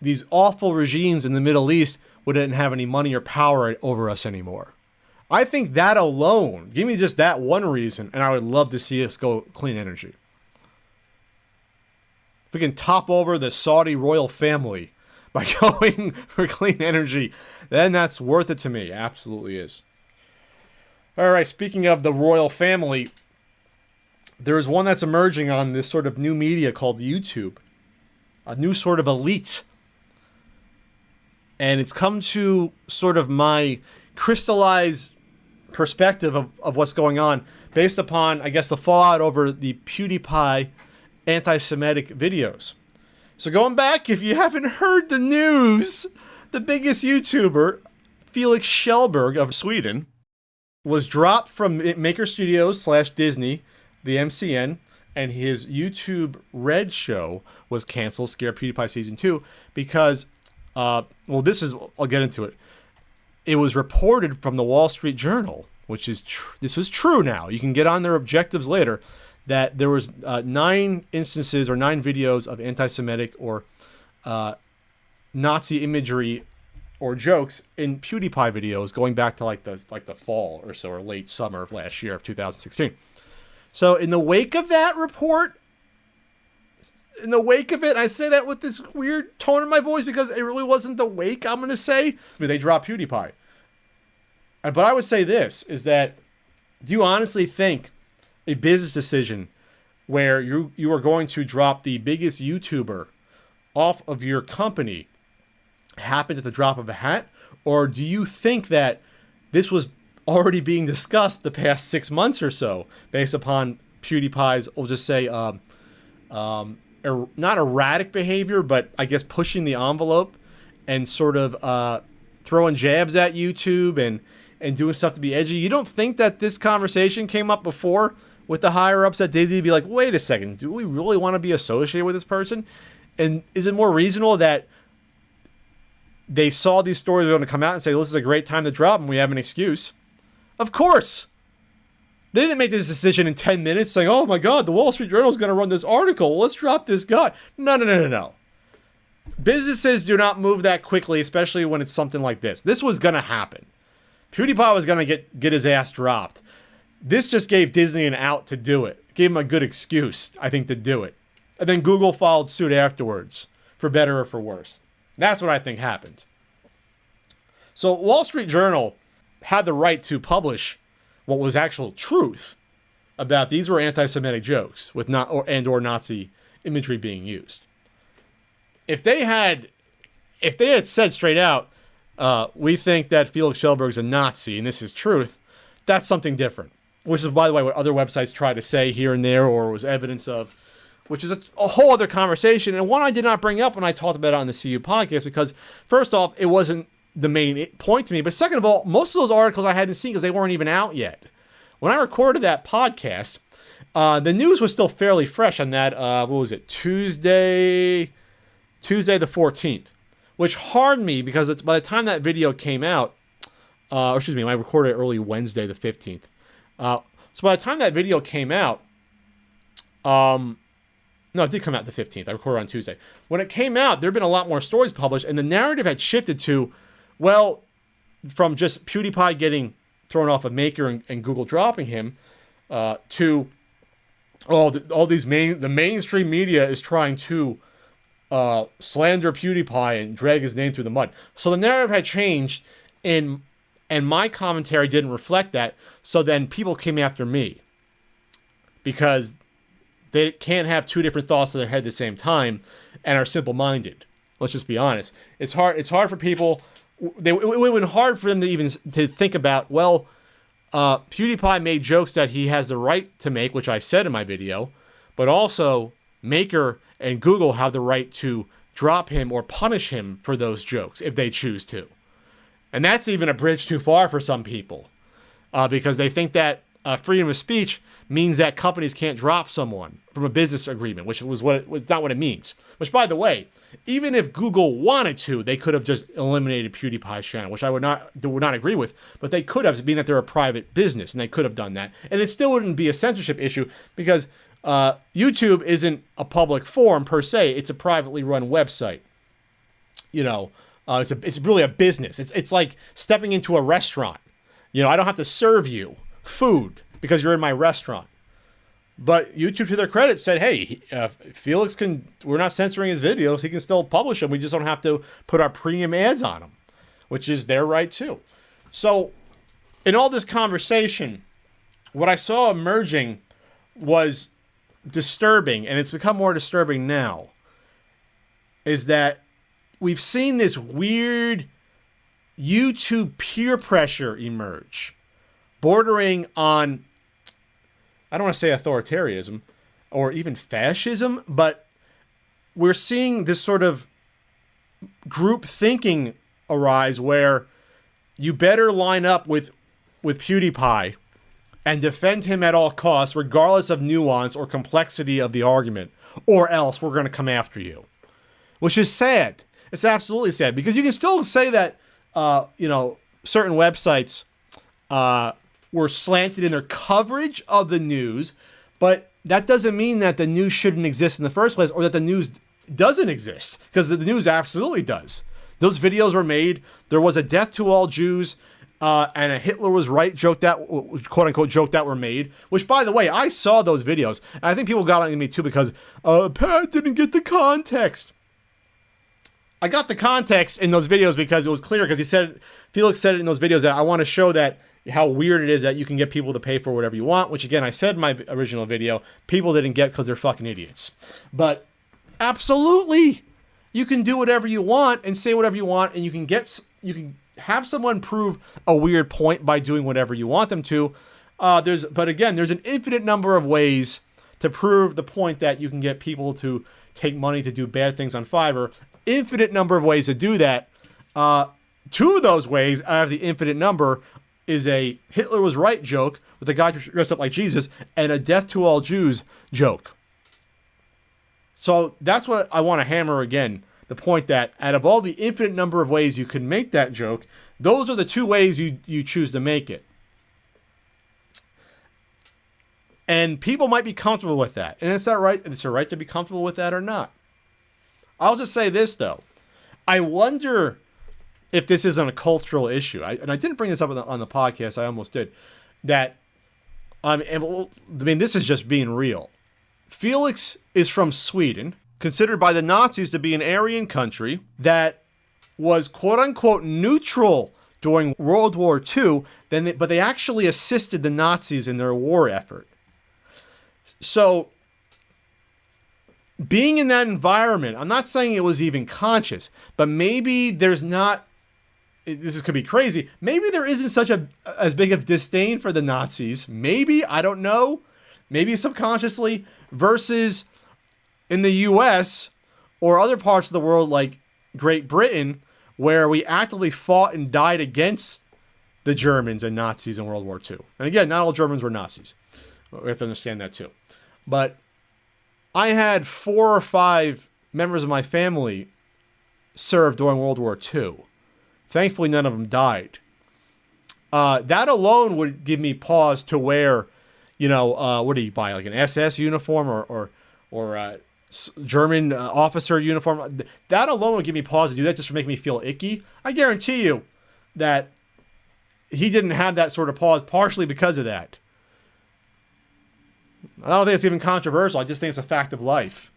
these awful regimes in the Middle East wouldn't have any money or power over us anymore. I think that alone, give me just that one reason, and I would love to see us go clean energy. If we can top over the Saudi royal family by going for clean energy, then that's worth it to me. Absolutely is. All right, speaking of the royal family, there's one that's emerging on this sort of new media called YouTube. A new sort of elite. And it's come to sort of my crystallized perspective of what's going on based upon, I guess, the fallout over the PewDiePie anti-Semitic videos. So going back, if you haven't heard the news, the biggest YouTuber, Felix Kjellberg of Sweden, was dropped from Maker Studios / Disney, the MCN, and his YouTube Red show was canceled, Scare PewDiePie Season 2, because, I'll get into it. It was reported from the Wall Street Journal, which is this was true now. You can get on their objectives later, that there was 9 instances or 9 videos of anti-Semitic or Nazi imagery or jokes in PewDiePie videos going back to like the fall or so, or late summer of last year of 2016. So in the wake of that report, I say that with this weird tone in my voice because it really wasn't the wake, I'm going to say. I mean, they dropped PewDiePie. But I would say this, is that, do you honestly think a business decision where you are going to drop the biggest YouTuber off of your company happened at the drop of a hat? Or do you think that this was already being discussed the past 6 months or so based upon PewDiePie's, we'll just say, not erratic behavior, but I guess pushing the envelope and sort of throwing jabs at YouTube and doing stuff to be edgy? You don't think that this conversation came up before with the higher-ups at Disney to be like, wait a second, do we really want to be associated with this person? And is it more reasonable that they saw these stories going to come out and say, this is a great time to drop and we have an excuse? Of course. They didn't make this decision in 10 minutes saying, oh my God, the Wall Street Journal is going to run this article. Let's drop this guy. No. Businesses do not move that quickly, especially when it's something like this. This was going to happen. PewDiePie was going to get his ass dropped. This just gave Disney an out to do it. Gave him a good excuse, I think, to do it. And then Google followed suit afterwards, for better or for worse. That's what I think happened. So Wall Street Journal had the right to publish what was actual truth about these were anti-Semitic jokes with or Nazi imagery being used. If they had said straight out, we think that Felix Kjellberg's a Nazi and this is truth, that's something different. Which is, by the way, what other websites try to say here and there or was evidence of, which is a whole other conversation, and one I did not bring up when I talked about it on the CU podcast because, first off, it wasn't the main point to me, but second of all, most of those articles I hadn't seen because they weren't even out yet. When I recorded that podcast, the news was still fairly fresh on that, Tuesday the 14th, which harmed me because by the time that video came out, I recorded it early Wednesday the 15th. So by the time that video came out, no, it did come out the 15th. I recorded on Tuesday. When it came out, there had been a lot more stories published, and the narrative had shifted to, well, from just PewDiePie getting thrown off of Maker and Google dropping him, to the mainstream media is trying to slander PewDiePie and drag his name through the mud. So the narrative had changed, and my commentary didn't reflect that. So then people came after me because they can't have two different thoughts in their head at the same time and are simple-minded. Let's just be honest. It's hard for people. It would have been hard for them to even to think about, well, PewDiePie made jokes that he has the right to make, which I said in my video, but also Maker and Google have the right to drop him or punish him for those jokes if they choose to. And that's even a bridge too far for some people because they think that freedom of speech means that companies can't drop someone from a business agreement, which was not what it means. Which, by the way, even if Google wanted to, they could have just eliminated PewDiePie's channel, which I would not agree with. But they could have, being that they're a private business, and they could have done that, and it still wouldn't be a censorship issue because YouTube isn't a public forum per se; it's a privately run website. You know, it's really a business. It's like stepping into a restaurant. I don't have to serve you food because you're in my restaurant. But YouTube, to their credit, said, hey, Felix we're not censoring his videos. He can still publish them. We just don't have to put our premium ads on them, which is their right too. So in all this conversation, what I saw emerging was disturbing, and it's become more disturbing now, is that we've seen this weird YouTube peer pressure emerge, bordering on, I don't want to say authoritarianism or even fascism, but we're seeing this sort of group thinking arise where you better line up with PewDiePie and defend him at all costs, regardless of nuance or complexity of the argument, or else we're going to come after you. Which is sad. It's absolutely sad, because you can still say that, certain websites were slanted in their coverage of the news, but that doesn't mean that the news shouldn't exist in the first place, or that the news doesn't exist, because the news absolutely does. Those videos were made. There was a death to all Jews, and a Hitler was right joke that, quote unquote, joke that were made, which, by the way, I saw those videos, and I think people got on me too because Pat didn't get the context. I got the context in those videos because it was clear, because Felix said it in those videos, that I want to show that how weird it is that you can get people to pay for whatever you want, which, again, I said in my original video, people didn't get because they're fucking idiots. But absolutely, you can do whatever you want and say whatever you want, and you can have someone prove a weird point by doing whatever you want them to. But again, there's an infinite number of ways to prove the point that you can get people to take money to do bad things on Fiverr. Infinite number of ways to do that. Two of those ways out of the infinite number is a Hitler was right joke with a guy dressed up like Jesus, and a death to all Jews joke. So that's what I want to hammer again. The point that out of all the infinite number of ways you can make that joke, those are the two ways you choose to make it. And people might be comfortable with that. And it's that right. It's a right to be comfortable with that or not. I'll just say this, though. I wonder if this isn't a cultural issue. And I didn't bring this up on the podcast. I almost did. That, this is just being real. Felix is from Sweden, considered by the Nazis to be an Aryan country that was quote-unquote neutral during World War II, but they actually assisted the Nazis in their war effort. So, being in that environment, I'm not saying it was even conscious, but maybe there's not, could be crazy, maybe there isn't as big of disdain for the Nazis, maybe, I don't know, maybe subconsciously, versus in the US or other parts of the world like Great Britain, where we actively fought and died against the Germans and Nazis in World War II. And again, not all Germans were Nazis. We have to understand that too. But I had 4 or 5 members of my family serve during World War II. Thankfully, none of them died. That alone would give me pause to wear, what do you buy, like an SS uniform or German officer uniform? That alone would give me pause to do that, just to make me feel icky. I guarantee you that he didn't have that sort of pause, partially because of that. I don't think it's even controversial. I just think it's a fact of life.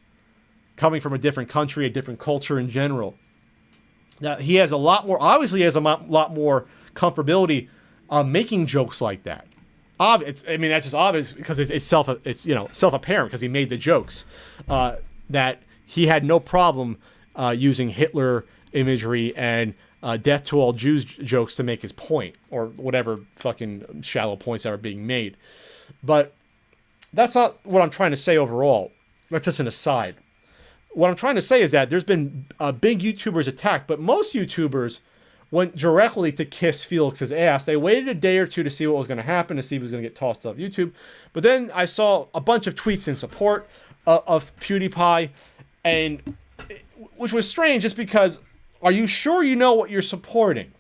Coming from a different country, a different culture in general. Now, he has a lot more comfortability making jokes like that. That's just obvious because it's self-apparent, because he made the jokes that he had no problem using Hitler imagery and death to all Jews jokes to make his point, or whatever fucking shallow points that are being made. But that's not what I'm trying to say overall. That's just an aside. What I'm trying to say is that there's been big YouTubers attacked, but most YouTubers went directly to kiss Felix's ass. They waited a day or two to see what was going to happen, to see if he was going to get tossed off YouTube. But then I saw a bunch of tweets in support of PewDiePie, which was strange, just because, are you sure you know what you're supporting?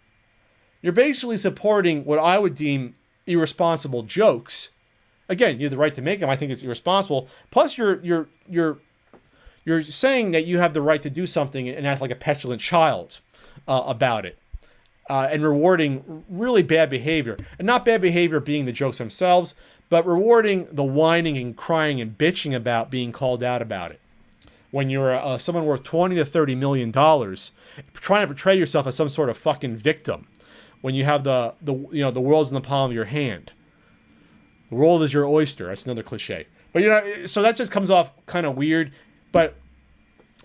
You're basically supporting what I would deem irresponsible jokes. Again, you have the right to make them. I think it's irresponsible. Plus, you're saying that you have the right to do something and act like a petulant child about it. and rewarding really bad behavior. And not bad behavior being the jokes themselves, but rewarding the whining and crying and bitching about being called out about it. When you're someone worth $20 to $30 million, trying to portray yourself as some sort of fucking victim, when you have the world's in the palm of your hand. The world is your oyster. That's another cliche. But so that just comes off kind of weird. But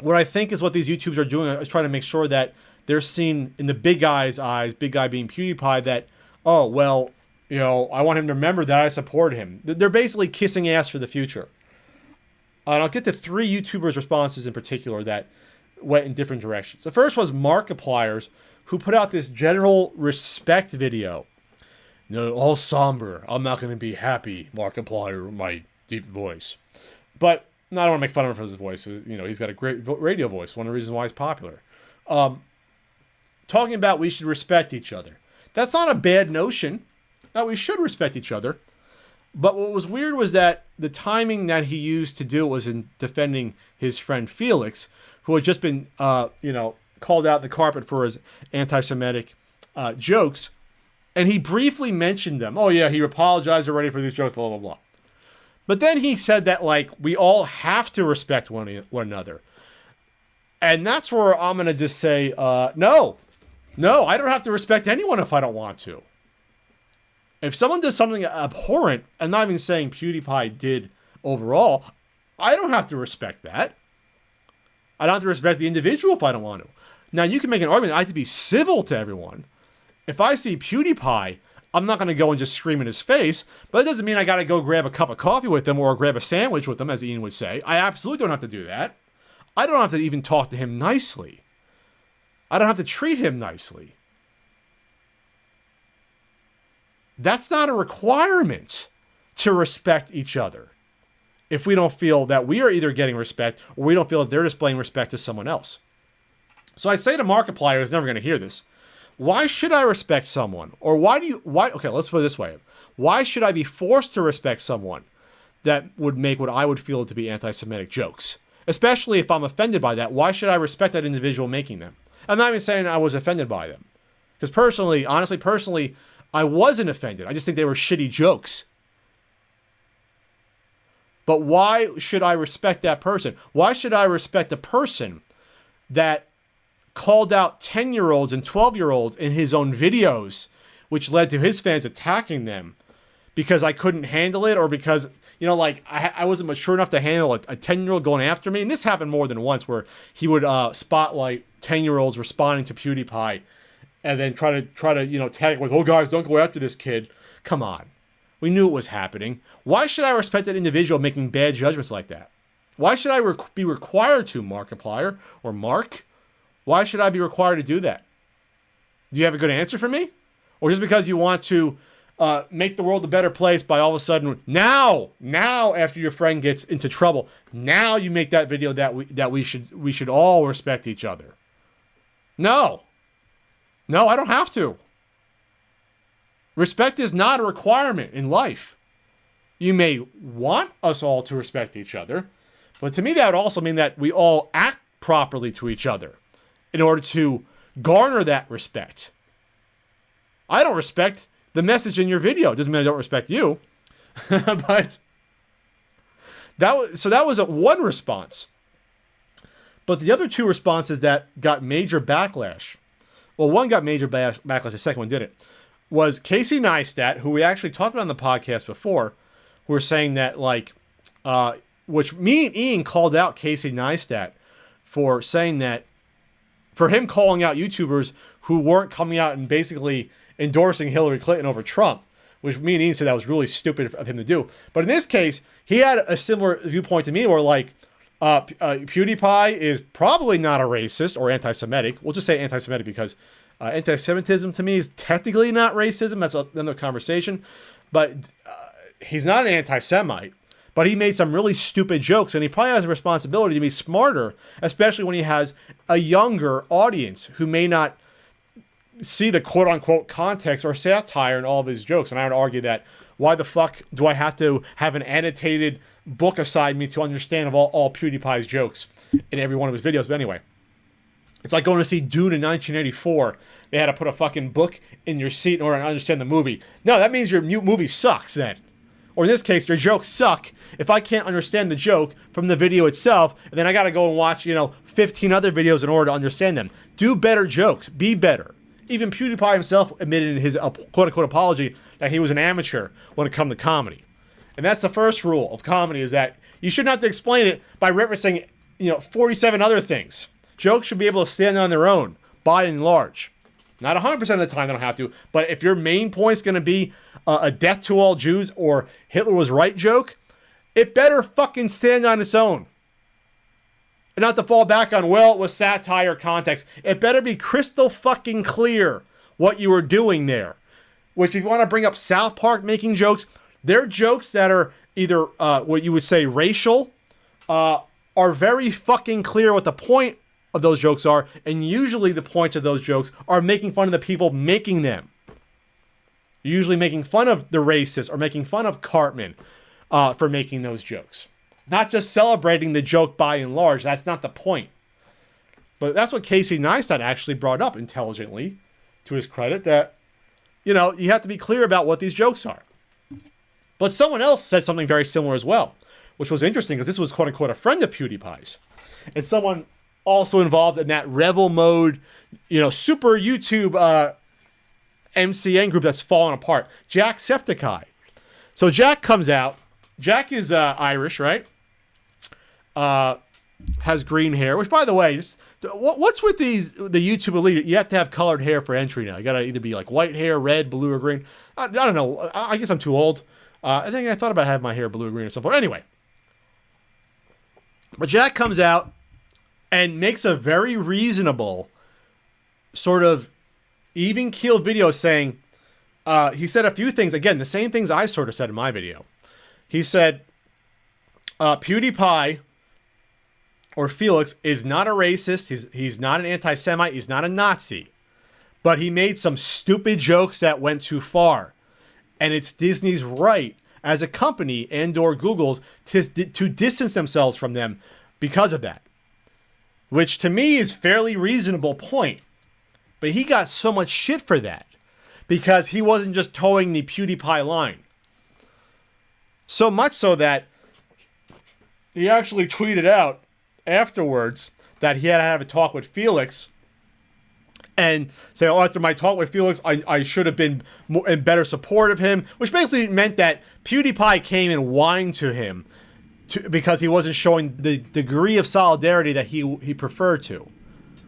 what I think is what these YouTubers are doing is trying to make sure that they're seen in the big guy's eyes, big guy being PewDiePie, that, oh, well, I want him to remember that I support him. They're basically kissing ass for the future. And I'll get to 3 YouTubers' responses in particular that went in different directions. The first was Markiplier's, who put out this general respect video. All somber. I'm not going to be happy, Markiplier, my deep voice. But I don't want to make fun of him for his voice. He's got a great radio voice. One of the reasons why he's popular. Talking about we should respect each other. That's not a bad notion. Now, we should respect each other. But what was weird was that the timing that he used to do it was in defending his friend Felix, who had just been, called out the carpet for his anti-Semitic jokes. And he briefly mentioned them. Oh, yeah, he apologized already for these jokes, blah, blah, blah. But then he said that, we all have to respect one another. And that's where I'm going to just say, no, I don't have to respect anyone if I don't want to. If someone does something abhorrent, I'm not even saying PewDiePie did overall, I don't have to respect that. I don't have to respect the individual if I don't want to. Now, you can make an argument that I have to be civil to everyone. If I see PewDiePie, I'm not going to go and just scream in his face, but it doesn't mean I got to go grab a cup of coffee with him or grab a sandwich with him, as Ian would say. I absolutely don't have to do that. I don't have to even talk to him nicely. I don't have to treat him nicely. That's not a requirement to respect each other if we don't feel that we are either getting respect or we don't feel that they're displaying respect to someone else. So I'd say to Markiplier, who's never going to hear this, why should I respect someone? Or okay, let's put it this way. Why should I be forced to respect someone that would make what I would feel to be anti-Semitic jokes? Especially if I'm offended by that, why should I respect that individual making them? I'm not even saying I was offended by them. Because personally, I wasn't offended. I just think they were shitty jokes. But why should I respect that person? Why should I respect a person that called out 10-year-olds and 12-year-olds in his own videos, which led to his fans attacking them because I couldn't handle it, or because, I wasn't mature enough to handle a 10-year-old going after me? And this happened more than once, where he would spotlight 10-year-olds responding to PewDiePie and then try to tag it with, oh, guys, don't go after this kid. Come on. We knew it was happening. Why should I respect that individual making bad judgments like that? Why should I be required to, Markiplier or Mark? Why should I be required to do that? Do you have a good answer for me? Or just because you want to make the world a better place by all of a sudden, now after your friend gets into trouble, now you make that video that we should all respect each other? No, I don't have to. Respect is not a requirement in life. You may want us all to respect each other, but to me that would also mean that we all act properly to each other in order to garner that respect. I don't respect the message in your video. It doesn't mean I don't respect you. But that was one response. But the other 2 responses that got major backlash, well, one got major backlash, the second one didn't, was Casey Neistat, who we actually talked about on the podcast before, who were saying that, which me and Ian called out Casey Neistat for saying that, for him calling out YouTubers who weren't coming out and basically endorsing Hillary Clinton over Trump, which me and Ian said that was really stupid of him to do. But in this case, he had a similar viewpoint to me, where PewDiePie is probably not a racist or anti-Semitic. We'll just say anti-Semitic because anti-Semitism to me is technically not racism. That's another conversation. But he's not an anti-Semite. But he made some really stupid jokes, and he probably has a responsibility to be smarter, especially when he has a younger audience who may not see the quote-unquote context or satire in all of his jokes. And I would argue that, why the fuck do I have to have an annotated book aside me to understand of all PewDiePie's jokes in every one of his videos? But anyway, It's like going to see Dune in 1984. They had to put a fucking book in your seat in order to understand the movie. No, that means your movie sucks then. Or in this case, your jokes suck if I can't understand the joke from the video itself, and then I gotta go and watch, 15 other videos in order to understand them. Do better jokes. Be better. Even PewDiePie himself admitted in his quote-unquote apology that he was an amateur when it comes to comedy. And that's the first rule of comedy, is that you shouldn't have to explain it by referencing, 47 other things. Jokes should be able to stand on their own, by and large. Not 100% of the time they don't have to, but if your main point's going to be a death to all Jews or Hitler was right joke, it better fucking stand on its own. And not to fall back on, well, it was satire context. It better be crystal fucking clear what you were doing there. Which, if you want to bring up South Park making jokes, their jokes that are either what you would say racial, are very fucking clear what the point of those jokes are, and usually the points of those jokes are making fun of the people making them. Usually making fun of the racists or making fun of Cartman for making those jokes. Not just celebrating the joke by and large. That's not the point. But that's what Casey Neistat actually brought up intelligently, to his credit, that, you have to be clear about what these jokes are. But someone else said something very similar as well, which was interesting because this was quote unquote a friend of PewDiePie's. And someone also involved in that Revel mode, super YouTube MCN group that's falling apart. Jacksepticeye. So Jack comes out. Jack is Irish, right? Has green hair, which, by the way, what's with the YouTube elite? You have to have colored hair for entry now. You gotta either be like white hair, red, blue, or green. I don't know. I guess I'm too old. I think I thought about having my hair blue or green or something. Anyway. But Jack comes out and makes a very reasonable sort of even-keeled video saying, he said a few things, again, the same things I sort of said in my video. He said, PewDiePie, or Felix, is not a racist, he's not an anti-Semite, he's not a Nazi, but he made some stupid jokes that went too far. And it's Disney's right, as a company and or Google's, to distance themselves from them because of that. Which to me is fairly reasonable point. But he got so much shit for that. Because he wasn't just towing the PewDiePie line. So much so that he actually tweeted out afterwards that he had to have a talk with Felix. And say, after my talk with Felix, I should have been more in better support of him. Which basically meant that PewDiePie came and whined to him because he wasn't showing the degree of solidarity that he preferred to.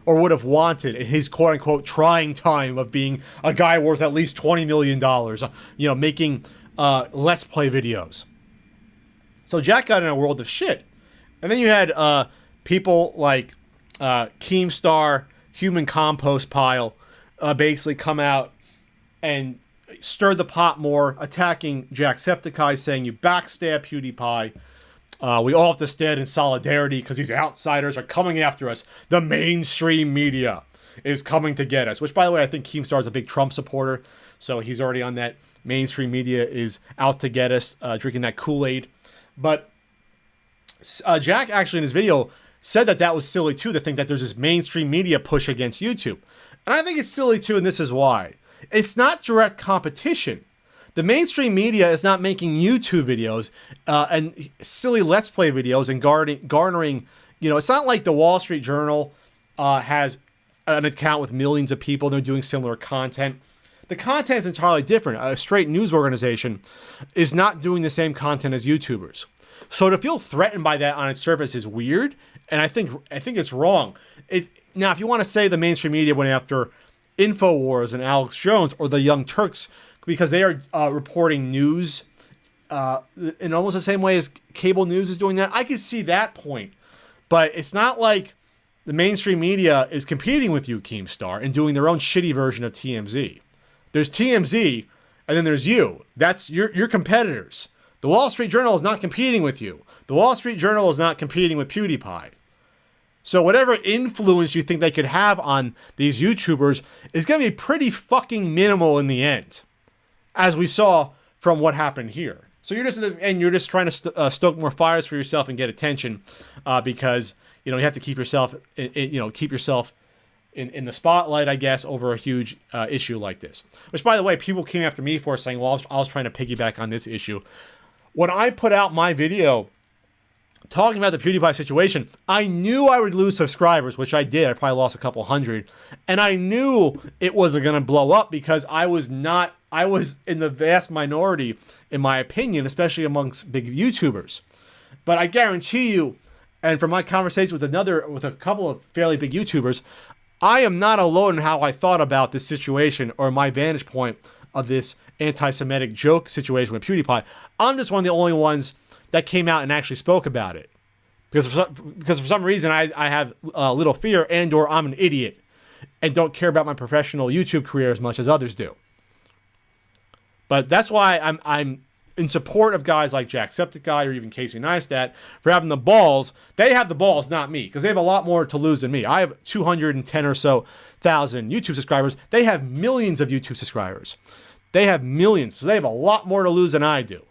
Or would have wanted in his quote-unquote trying time of being a guy worth at least $20 million, making Let's Play videos. So Jack got in a world of shit. And then you had people like Keemstar, Human Compost Pile, basically come out and stir the pot more, attacking Jacksepticeye, saying you backstab PewDiePie. We all have to stand in solidarity because these outsiders are coming after us. The mainstream media is coming to get us. Which, by the way, I think Keemstar is a big Trump supporter. So he's already on that mainstream media is out to get us, drinking that Kool-Aid. But Jack actually in his video said that was silly too, to think that there's this mainstream media push against YouTube. And I think it's silly too, and this is why. It's not direct competition. The mainstream media is not making YouTube videos and silly Let's Play videos and garnering, it's not like the Wall Street Journal has an account with millions of people. They're doing similar content. The content is entirely different. A straight news organization is not doing the same content as YouTubers. So to feel threatened by that on its surface is weird, and I think it's wrong. Now, if you want to say the mainstream media went after InfoWars and Alex Jones or the Young Turks because they are reporting news in almost the same way as cable news is doing that, I could see that point. But it's not like the mainstream media is competing with you, Keemstar, and doing their own shitty version of TMZ. There's TMZ, and then there's you. That's your competitors. The Wall Street Journal is not competing with you. The Wall Street Journal is not competing with PewDiePie. So whatever influence you think they could have on these YouTubers is going to be pretty fucking minimal in the end, as we saw from what happened here. So you're just trying to stoke more fires for yourself and get attention, because you have to keep yourself in the spotlight, I guess, over a huge issue like this. Which, by the way, people came after me for saying, well, I was trying to piggyback on this issue. When I put out my video talking about the PewDiePie situation, I knew I would lose subscribers, which I did. I probably lost a couple hundred. And I knew it wasn't going to blow up because I was in the vast minority, in my opinion, especially amongst big YouTubers. But I guarantee you, and from my conversation with a couple of fairly big YouTubers, I am not alone in how I thought about this situation or my vantage point of this anti-Semitic joke situation with PewDiePie. I'm just one of the only ones that came out and actually spoke about it. Because for some reason I have little fear and or I'm an idiot and don't care about my professional YouTube career as much as others do. But that's why I'm in support of guys like Jacksepticeye or even Casey Neistat for having the balls. They have the balls, not me, because they have a lot more to lose than me. I have 210 or so thousand YouTube subscribers. They have millions of YouTube subscribers. They have millions, so they have a lot more to lose than I do.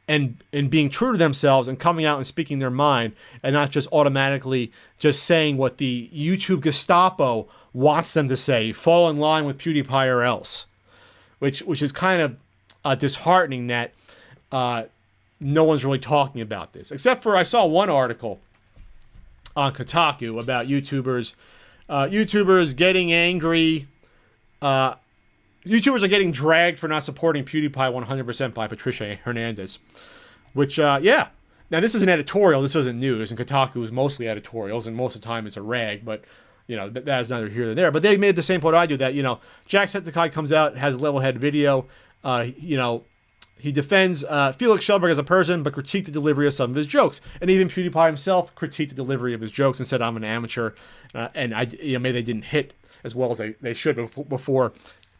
And being true to themselves and coming out and speaking their mind and not just automatically just saying what the YouTube Gestapo wants them to say, fall in line with PewDiePie or else, which is kind of disheartening that no one's really talking about this. Except for I saw one article on Kotaku about YouTubers getting angry. YouTubers are getting dragged for not supporting PewDiePie 100% by Patricia Hernandez. Which, yeah. Now, this is an editorial. This isn't news. And Kotaku is mostly editorials. And most of the time it's a rag. But, you know, that is neither here nor there. But they made the same point I do. That, you know, Jacksepticeye comes out, has a level-head video. You know, he defends Felix Schellberg as a person, but critiqued the delivery of some of his jokes. And even PewDiePie himself critiqued the delivery of his jokes and said, I'm an amateur. And maybe they didn't hit as well as they should before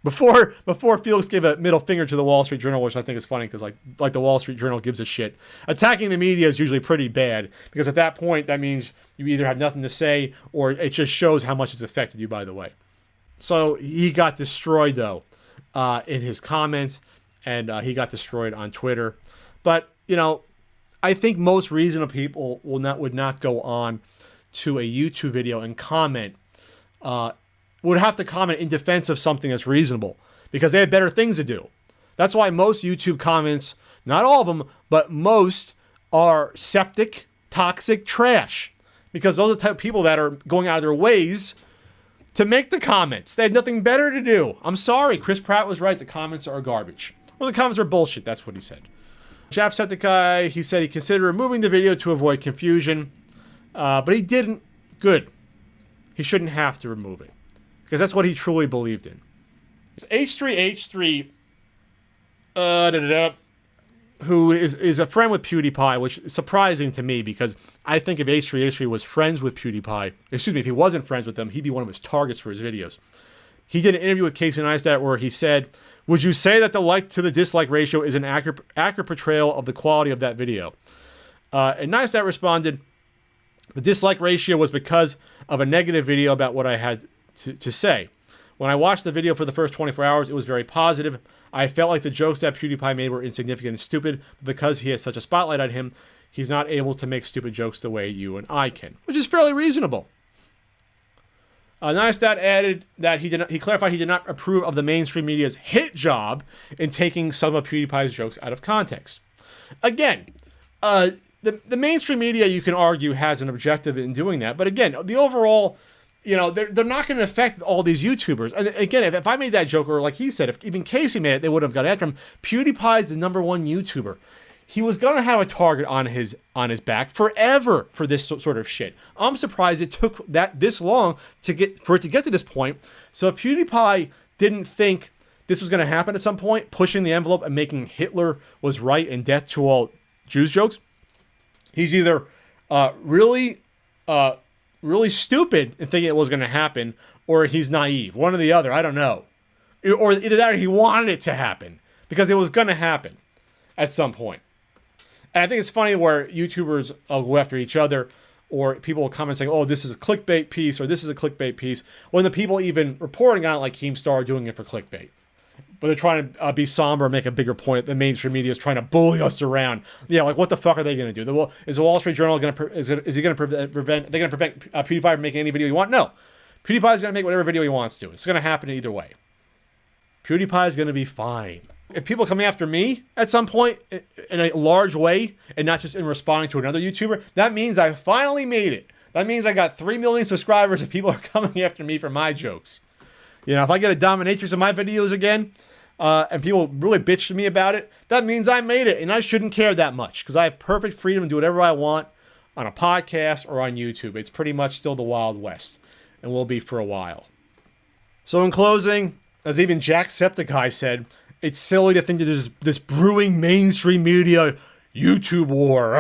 Felix gave a middle finger to the Wall Street Journal, which I think is funny because like the Wall Street Journal gives a shit. Attacking the media is usually pretty bad because at that point that means you either have nothing to say or it just shows how much it's affected you, by the way. So he got destroyed though in his comments, and he got destroyed on Twitter. But you know, I think most reasonable people would not go on to a YouTube video and comment. Would have to comment in defense of something that's reasonable because they have better things to do. That's why most YouTube comments, not all of them, but most are septic, toxic trash because those are the type of people that are going out of their ways to make the comments. They have nothing better to do. I'm sorry. Chris Pratt was right. The comments are garbage. Well, the comments are bullshit. That's what he said. Jacksepticeye, he said he considered removing the video to avoid confusion, but he didn't. Good. He shouldn't have to remove it. Because that's what he truly believed in. H3H3, who is a friend with PewDiePie, which is surprising to me because I think if H3H3 was friends with PewDiePie, excuse me, if he wasn't friends with them, he'd be one of his targets for his videos. He did an interview with Casey Neistat where he said, would you say that the like to the dislike ratio is an accurate portrayal of the quality of that video? And Neistat responded, the dislike ratio was because of a negative video about what I had to say. When I watched the video for the first 24 hours, it was very positive. I felt like the jokes that PewDiePie made were insignificant and stupid, but because he has such a spotlight on him, he's not able to make stupid jokes the way you and I can, which is fairly reasonable. Neistat added that he clarified he did not approve of the mainstream media's hit job in taking some of PewDiePie's jokes out of context. Again, the mainstream media, you can argue, has an objective in doing that, but again, the overall, you know, they're not going to affect all these YouTubers. And again, if I made that joke, or like he said, if even Casey made it, they would have got after him. PewDiePie is the #1 YouTuber. He was going to have a target on his back forever for this sort of shit. I'm surprised it took this long for it to get to this point. So if PewDiePie didn't think this was going to happen at some point, pushing the envelope and making Hitler was right and death to all Jews jokes, he's either really stupid and thinking it was going to happen, or he's naive. One or the other. I don't know. Or either that or he wanted it to happen because it was going to happen at some point. And I think it's funny where YouTubers go after each other, or people will comment saying, oh, this is a clickbait piece, or this is a clickbait piece, when the people even reporting on it, like Keemstar, are doing it for clickbait. But they're trying to be somber and make a bigger point. The mainstream media is trying to bully us around. Yeah, like what the fuck are they going to do? Is the Wall Street Journal going to prevent PewDiePie from making any video you want? No. PewDiePie's going to make whatever video he wants to. It's going to happen either way. PewDiePie's going to be fine. If people come after me at some point in a large way, and not just in responding to another YouTuber, that means I finally made it. That means I got 3 million subscribers and people are coming after me for my jokes. You know, if I get a dominatrix in my videos again, and people really bitch to me about it, that means I made it, and I shouldn't care that much because I have perfect freedom to do whatever I want on a podcast or on YouTube. It's pretty much still the Wild West, and will be for a while. So in closing, as even Jacksepticeye said, it's silly to think that there's this brewing mainstream media YouTube war.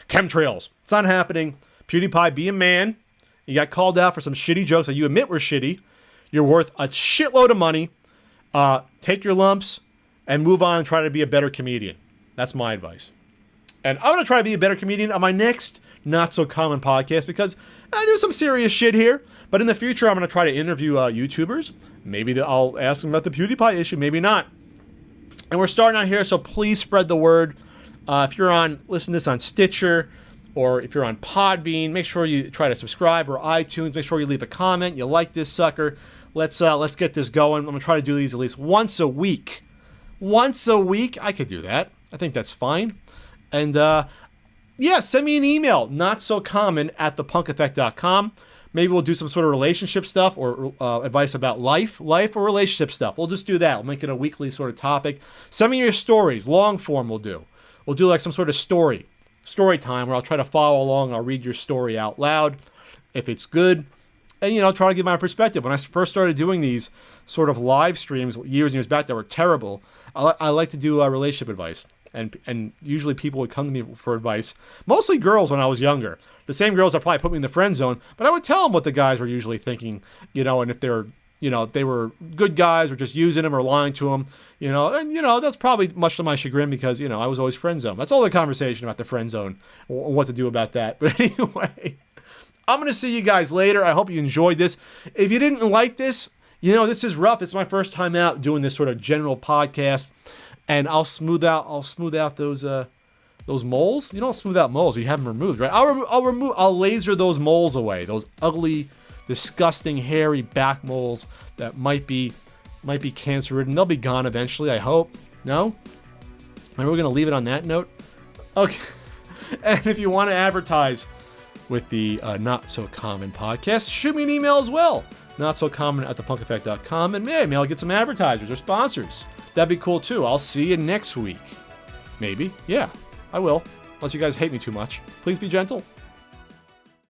Chemtrails. It's not happening. PewDiePie, be a man. You got called out for some shitty jokes that you admit were shitty. You're worth a shitload of money. Take your lumps and move on and try to be a better comedian. That's my advice. And I'm going to try to be a better comedian on my next Not So Common podcast because there's some serious shit here. But in the future, I'm going to try to interview YouTubers. Maybe I'll ask them about the PewDiePie issue. Maybe not. And we're starting out here, so please spread the word. If you're listening to this on Stitcher, or if you're on Podbean, make sure you try to subscribe, or iTunes. Make sure you leave a comment. You like this sucker. Let's get this going. I'm going to try to do these at least once a week. Once a week? I could do that. I think that's fine. And, yeah, send me an email, notsocommon@thepunkeffect.com. Maybe we'll do some sort of relationship stuff or advice about life or relationship stuff. We'll just do that. We'll make it a weekly sort of topic. Send me your stories. Long form we'll do. We'll do like some sort of story time where I'll try to follow along and I'll read your story out loud if it's good. And, you know, try to give my perspective. When I first started doing these sort of live streams years and years back that were terrible, I like to do relationship advice. And usually people would come to me for advice. Mostly girls when I was younger. The same girls that probably put me in the friend zone. But I would tell them what the guys were usually thinking, you know, and if they're, you know, if they were good guys or just using them or lying to them, you know. And, you know, that's probably much to my chagrin because, you know, I was always friend zone. That's all the conversation about the friend zone or what to do about that. But anyway, I'm going to see you guys later. I hope you enjoyed this. If you didn't like this, you know, this is rough. It's my first time out doing this sort of general podcast. And I'll smooth out those moles. You don't smooth out moles. You have them removed, right? I'll laser those moles away. Those ugly, disgusting, hairy back moles that might be cancer-ridden. They'll be gone eventually, I hope. No? Maybe we're gonna leave it on that note. Okay. And if you want to advertise with the Not So Common podcast, shoot me an email as well. notsocommon@thepunkeffect.com, and maybe I'll get some advertisers or sponsors. That'd be cool too. I'll see you next week. Maybe. Yeah, I will. Unless you guys hate me too much. Please be gentle.